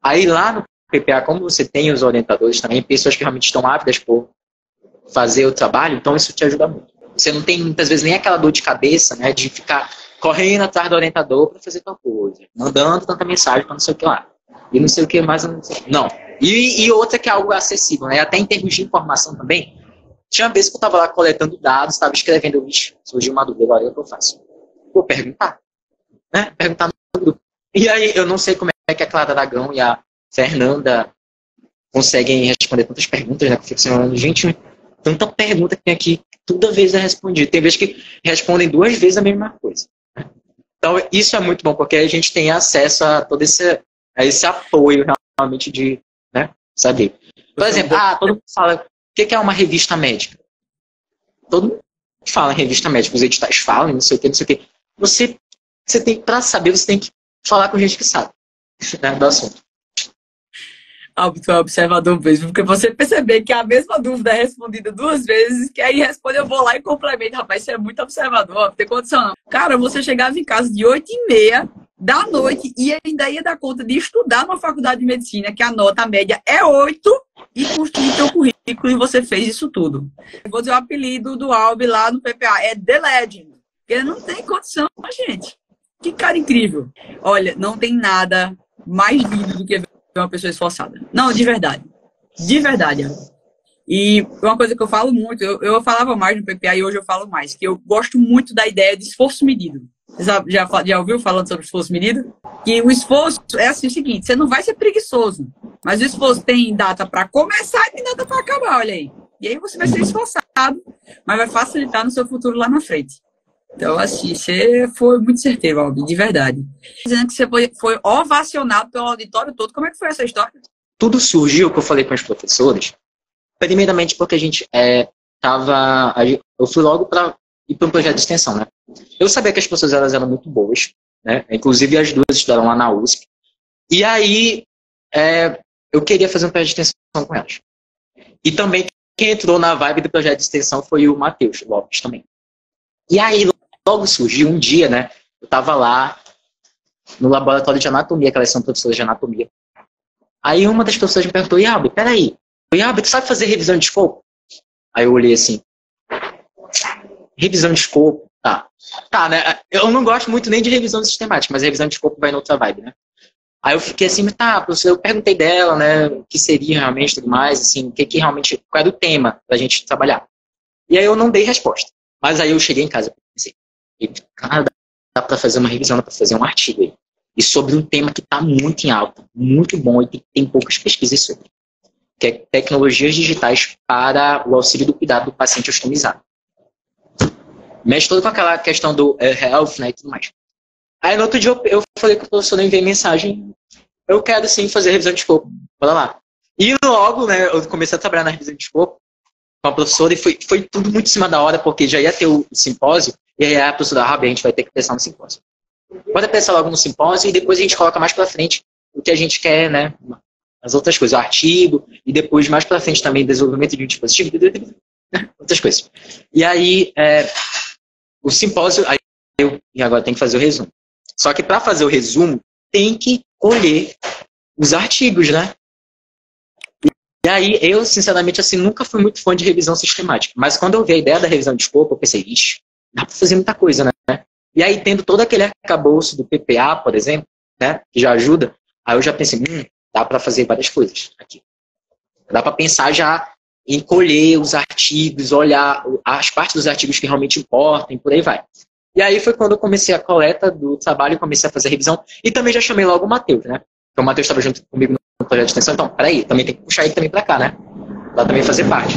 Aí lá no PPA, como você tem os orientadores também, pessoas que realmente estão ávidas por fazer o trabalho, então isso te ajuda muito. Você não tem muitas vezes nem aquela dor de cabeça, né? De ficar correndo atrás do orientador para fazer tal coisa. Mandando tanta mensagem para não sei o que lá. E não sei o que mais, não. E outra que é algo acessível, né? Até em termos de informação também. Tinha uma vez que eu estava lá coletando dados, estava escrevendo, surgiu uma dúvida, agora o que eu faço? Vou perguntar. Né? Perguntar no grupo. E aí, eu não sei como é que a Clara Aragão e a Fernanda conseguem responder tantas perguntas, né? Porque gente, tanta pergunta que tem aqui, toda vez é respondido. Tem vezes que respondem 2 vezes a mesma coisa. Então, isso é muito bom, porque a gente tem acesso a todo esse apoio realmente de, né, saber. Por exemplo, todo mundo fala, o que é uma revista médica? Todo mundo fala em revista médica, os editais falam, não sei o que, não sei o que. Você tem, para saber, você tem que falar com gente que sabe, né, do assunto. Tu é observador mesmo, porque você perceber que a mesma dúvida é respondida 2 vezes, que aí responde, eu vou lá e complemento. Rapaz, você é muito observador, não tem condição não. Cara, você chegava em casa de 8h30 da noite e ainda ia dar conta de estudar na faculdade de medicina, que a nota média é 8, e construir teu currículo, e você fez isso tudo. Eu vou dizer o apelido do Albi lá no PPA, é The Legend, porque ele não tem condição, gente. Que cara incrível. Olha, não tem nada mais lindo do que ver uma pessoa esforçada. Não, de verdade. De verdade. E uma coisa que eu falo muito, eu falava mais no PPA e hoje eu falo mais, que eu gosto muito da ideia de esforço medido. Você já ouviu falando sobre esforço medido? Que o esforço é assim o seguinte, você não vai ser preguiçoso, mas o esforço tem data para começar e tem data para acabar, olha aí. E aí você vai ser esforçado, mas vai facilitar no seu futuro lá na frente. Então, assim, você foi muito certeiro, Albi, de verdade. Dizendo que você foi ovacionado pelo auditório todo. Como é que foi essa história? Tudo surgiu, que eu falei com os professores, primeiramente porque a gente eu fui logo para ir para um projeto de extensão, né? Eu sabia que as pessoas eram muito boas, né? Inclusive as duas estudaram lá na USP. E aí, eu queria fazer um projeto de extensão com elas. E também quem entrou na vibe do projeto de extensão foi o Matheus Lopes também. E aí, logo surgiu um dia, né? Eu estava lá no laboratório de anatomia, que elas são professoras de anatomia. Aí uma das professoras me perguntou, Iabe, peraí, tu sabe fazer revisão de escopo? Aí eu olhei assim, revisão de escopo, tá, né? Eu não gosto muito nem de revisão sistemática, mas a revisão de escopo vai noutra vibe, né? Aí eu fiquei assim, tá, professor, eu perguntei dela, né, o que seria realmente tudo mais, assim, que realmente, qual era o tema pra gente trabalhar. E aí eu não dei resposta. Mas aí eu cheguei em casa e pensei, cara, dá pra fazer uma revisão, dá pra fazer um artigo aí. E sobre um tema que tá muito em alta, muito bom, e tem poucas pesquisas sobre. Que é tecnologias digitais para o auxílio do cuidado do paciente ostomizado. Mexe todo com aquela questão do health, né, e tudo mais. Aí no outro dia eu falei com o professor, eu enviei mensagem, eu quero sim fazer revisão de escopo, bora lá. E logo, né, eu comecei a trabalhar na revisão de escopo com a professora e foi tudo muito em cima da hora, porque já ia ter o simpósio, e aí a professora, a gente vai ter que pensar no simpósio. Pode pensar logo no simpósio e depois a gente coloca mais pra frente o que a gente quer, né, as outras coisas, o artigo, e depois mais pra frente também desenvolvimento de um dispositivo, outras coisas. E aí, o simpósio, e agora tem que fazer o resumo. Só que para fazer o resumo, tem que colher os artigos, né? E aí, eu, sinceramente, assim, nunca fui muito fã de revisão sistemática. Mas quando eu vi a ideia da revisão de escopo, eu pensei, ixi, dá para fazer muita coisa, né? E aí, tendo todo aquele arcabouço do PPA, por exemplo, né, que já ajuda, aí eu já pensei, dá para fazer várias coisas aqui. Dá para pensar já em colher os artigos, olhar as partes dos artigos que realmente importam, e por aí vai. E aí foi quando eu comecei a coleta do trabalho, comecei a fazer a revisão, e também já chamei logo o Matheus, né? Então o Matheus estava junto comigo no projeto de extensão, então, peraí, também tem que puxar ele também para cá, né? Pra também fazer parte.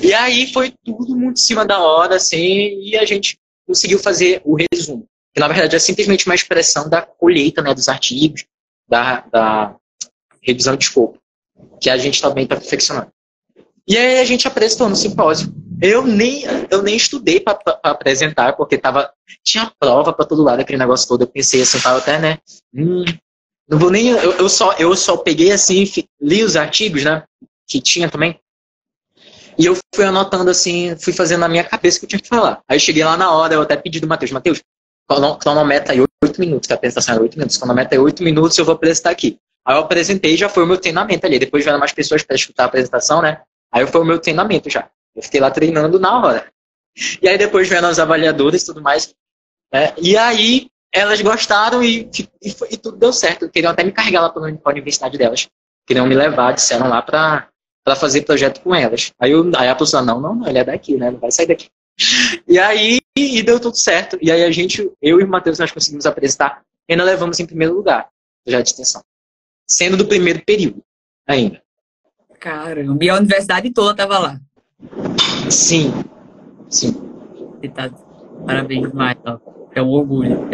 E aí foi tudo muito em cima da hora, assim, e a gente conseguiu fazer o resumo, que na verdade é simplesmente uma expressão da colheita, né, dos artigos, da revisão de escopo, que a gente também está perfeccionando. E aí a gente apresentou no simpósio. Eu nem estudei para apresentar, porque tinha prova para todo lado, aquele negócio todo. Eu pensei assim, tava até, né? Não vou nem. Eu só peguei assim, li os artigos, né? Que tinha também. E eu fui anotando assim, fui fazendo na minha cabeça o que eu tinha que falar. Aí cheguei lá na hora, eu até pedi do Matheus, cronometra aí 8 minutos, que a apresentação era 8 minutos. Cronometra aí 8 minutos, eu vou apresentar aqui. Aí eu apresentei e já foi o meu treinamento ali. Depois vieram mais pessoas para escutar a apresentação, né? Aí foi o meu treinamento já. Eu fiquei lá treinando na hora. E aí depois vieram as avaliadoras e tudo mais. E aí elas gostaram e tudo deu certo. Queriam até me carregar lá para a universidade delas. Queriam me levar, disseram lá para fazer projeto com elas. Aí a professora, não, ele é daqui, né? Não vai sair daqui. E aí deu tudo certo. E aí eu e o Matheus, nós conseguimos apresentar e ainda levamos em primeiro lugar, projeto de extensão. Sendo do primeiro período ainda. Caramba, e a universidade toda estava lá. Sim. Parabéns demais, é um orgulho.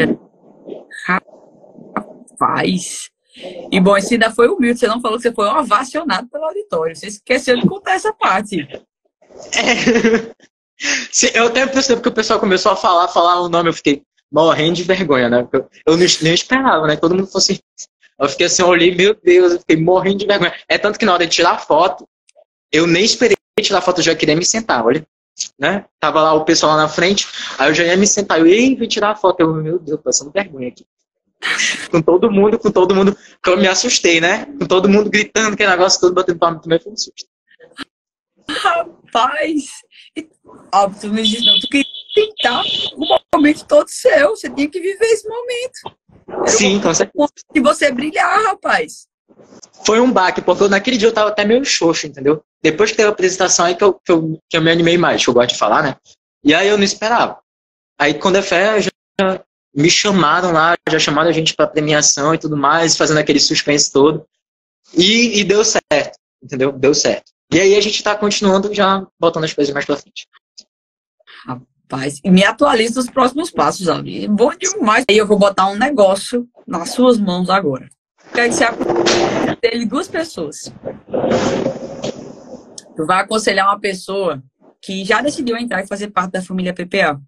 Rapaz. E bom, esse ainda foi humilde, você não falou que você foi ovacionado pelo auditório. Você esqueceu de contar essa parte. Eu até percebi que o pessoal começou a falar o nome, eu fiquei morrendo de vergonha, né? Eu nem esperava, né? Todo mundo fosse. Eu fiquei assim, eu olhei, meu Deus, eu fiquei morrendo de vergonha. É tanto que na hora de tirar foto, eu nem esperei tirar foto, eu já queria me sentar, olha. Né? Tava lá o pessoal lá na frente, aí eu já ia me sentar, vim tirar a foto, meu Deus, passando vergonha aqui. com todo mundo, que eu me assustei, né? Com todo mundo gritando, que negócio todo, batendo palma também, foi um susto. Rapaz, óbvio, tu não disse não, tu queria tentar um momento todo seu, você tinha que viver esse momento. Sim, com certeza. E você brilhar, rapaz. Foi um baque, porque naquele dia eu tava até meio xoxo, entendeu? Depois que teve a apresentação aí que eu me animei mais, que eu gosto de falar, né? E aí eu não esperava. Aí quando é fé, já me chamaram lá, já chamaram a gente pra premiação e tudo mais, fazendo aquele suspense todo. E deu certo, entendeu? Deu certo. E aí a gente tá continuando já botando as coisas mais pra frente. Rapaz, e me atualiza os próximos passos, ali. Bom demais. Aí eu vou botar um negócio nas suas mãos agora. Quero que você aconselhe duas pessoas. Tu vai aconselhar uma pessoa que já decidiu entrar e fazer parte da família PPA,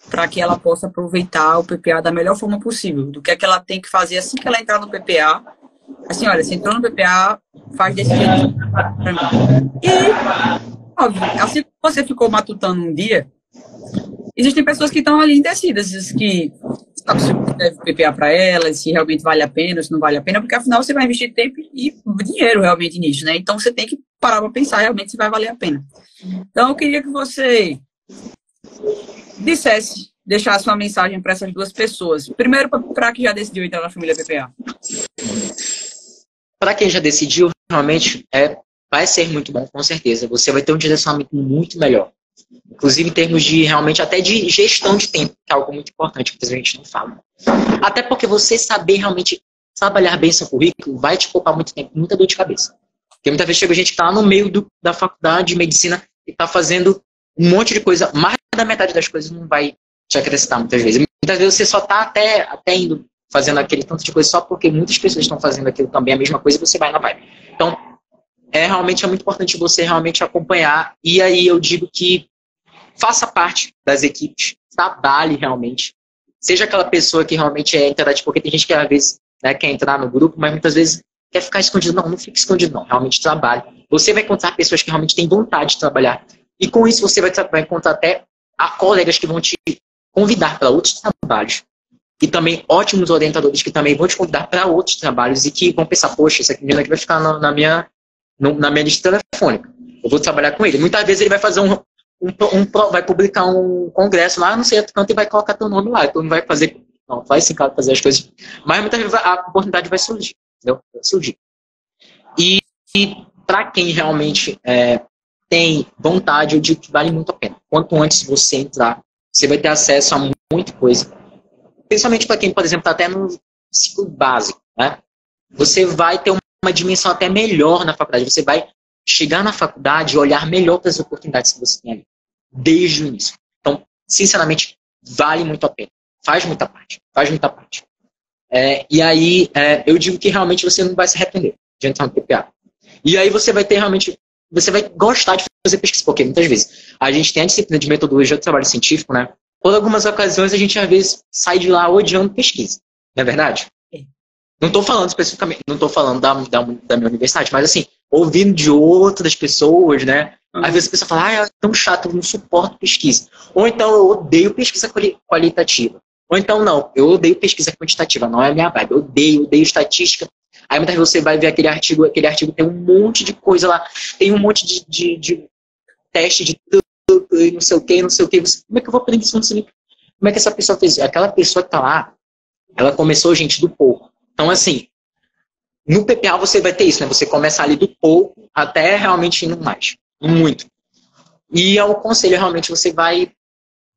para que ela possa aproveitar o PPA da melhor forma possível. Do que é que ela tem que fazer assim que ela entrar no PPA. Assim, olha, você entrou no PPA, faz desse jeito pra mim. E, óbvio, assim que você ficou matutando um dia, existem pessoas que estão ali indecidas, que sabe se deve PPA para elas, se realmente vale a pena, se não vale a pena, porque afinal você vai investir tempo e dinheiro realmente nisso, né? Então você tem que parar para pensar realmente se vai valer a pena. Então eu queria que você deixasse uma mensagem para essas duas pessoas. Primeiro, para quem já decidiu entrar na família PPA. Para quem já decidiu, realmente vai ser muito bom, com certeza. Você vai ter um direcionamento muito melhor. Inclusive em termos de, realmente, até de gestão de tempo, que é algo muito importante, que a gente não fala. Até porque você saber realmente trabalhar bem seu currículo vai te poupar muito tempo, muita dor de cabeça. Porque muitas vezes chega gente que está lá no meio da faculdade de medicina e está fazendo um monte de coisa, mais da metade das coisas não vai te acrescentar muitas vezes. Muitas vezes você só está até indo fazendo aquele tanto de coisa só porque muitas pessoas estão fazendo aquilo também, a mesma coisa, e você vai na vibe. Então, realmente é muito importante você realmente acompanhar, e aí eu digo que faça parte das equipes, trabalhe realmente. Seja aquela pessoa que realmente é interativa, porque tem gente que às vezes, né, quer entrar no grupo, mas muitas vezes quer ficar escondido. Não fique escondido não, realmente trabalhe. Você vai encontrar pessoas que realmente têm vontade de trabalhar. E com isso você vai encontrar até colegas que vão te convidar para outros trabalhos. E também ótimos orientadores que também vão te convidar para outros trabalhos e que vão pensar, poxa, esse menino aqui vai ficar na minha lista telefônica. Eu vou trabalhar com ele. Muitas vezes ele vai fazer vai publicar um congresso lá, não sei tanto, e vai colocar teu nome lá. Então não vai fazer. Não, vai sim, claro, fazer as coisas. Mas muitas vezes a oportunidade vai surgir. Entendeu? Vai surgir. E para quem realmente tem vontade, eu digo que vale muito a pena. Quanto antes você entrar, você vai ter acesso a muita coisa. Principalmente para quem, por exemplo, está até no ciclo básico, né? Você vai ter uma dimensão até melhor na faculdade. Você vai chegar na faculdade e olhar melhor para as oportunidades que você tem ali, desde o início. Então, sinceramente, vale muito a pena. Faz muita parte. E aí, eu digo que realmente você não vai se arrepender de entrar no PPA. E aí você vai ter realmente, você vai gostar de fazer pesquisa, porque muitas vezes a gente tem a disciplina de metodologia do trabalho científico, né? Por algumas ocasiões a gente às vezes sai de lá odiando pesquisa, não é verdade? Não estou falando especificamente, não estou falando da minha universidade, mas assim, ouvindo de outras pessoas, né? Às vezes a pessoa fala, é tão chato, eu não suporto pesquisa. Ou então eu odeio pesquisa qualitativa. Ou então não, eu odeio pesquisa quantitativa, não é a minha vibe, eu odeio estatística. Aí muitas vezes você vai ver aquele artigo tem um monte de coisa lá, tem um monte de teste de não sei o que. Como é que eu vou aprender isso? Não sei como é que essa pessoa fez? Aquela pessoa que está lá, ela começou, gente, do pouco. Então, assim, no PPA você vai ter isso, né? Você começa ali do pouco até realmente indo mais. Muito. E ao conselho, realmente, você vai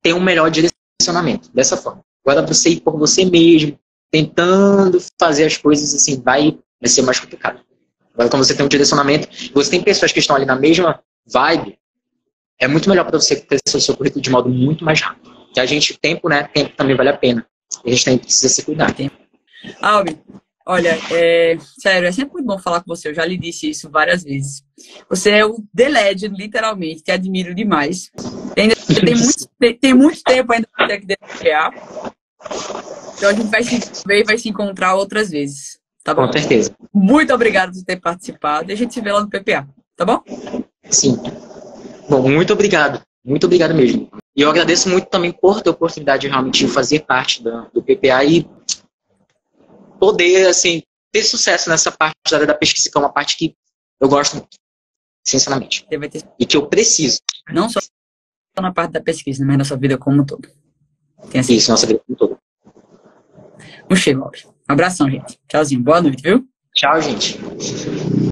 ter um melhor direcionamento dessa forma. Agora, você ir por você mesmo, tentando fazer as coisas, assim, vai ser mais complicado. Agora, quando você tem um direcionamento, você tem pessoas que estão ali na mesma vibe, é muito melhor para você ter o seu currículo de modo muito mais rápido. Que a gente, tempo também vale a pena. A gente precisa se cuidar. Albi, olha, sério, é sempre muito bom falar com você. Eu já lhe disse isso várias vezes. Você é o The Legend, literalmente. Te admiro demais. Tem muito tempo ainda para ter que desbloquear. Então a gente vai se ver e vai se encontrar outras vezes. Tá bom? Com certeza. Muito obrigado por ter participado. E a gente se vê lá no PPA. Tá bom? Sim. Bom, muito obrigado. Muito obrigado mesmo. E eu agradeço muito também por ter a oportunidade de realmente fazer parte do PPA e poder, assim, ter sucesso nessa parte da área da pesquisa, que é uma parte que eu gosto muito, sinceramente. Você vai ter, E que eu preciso. não só na parte da pesquisa, mas na sua vida como um todo. Tem assim. Isso, nossa vida como um todo. Um cheiro, Alves. Um abração, gente. Tchauzinho. Boa noite, viu? Tchau, gente.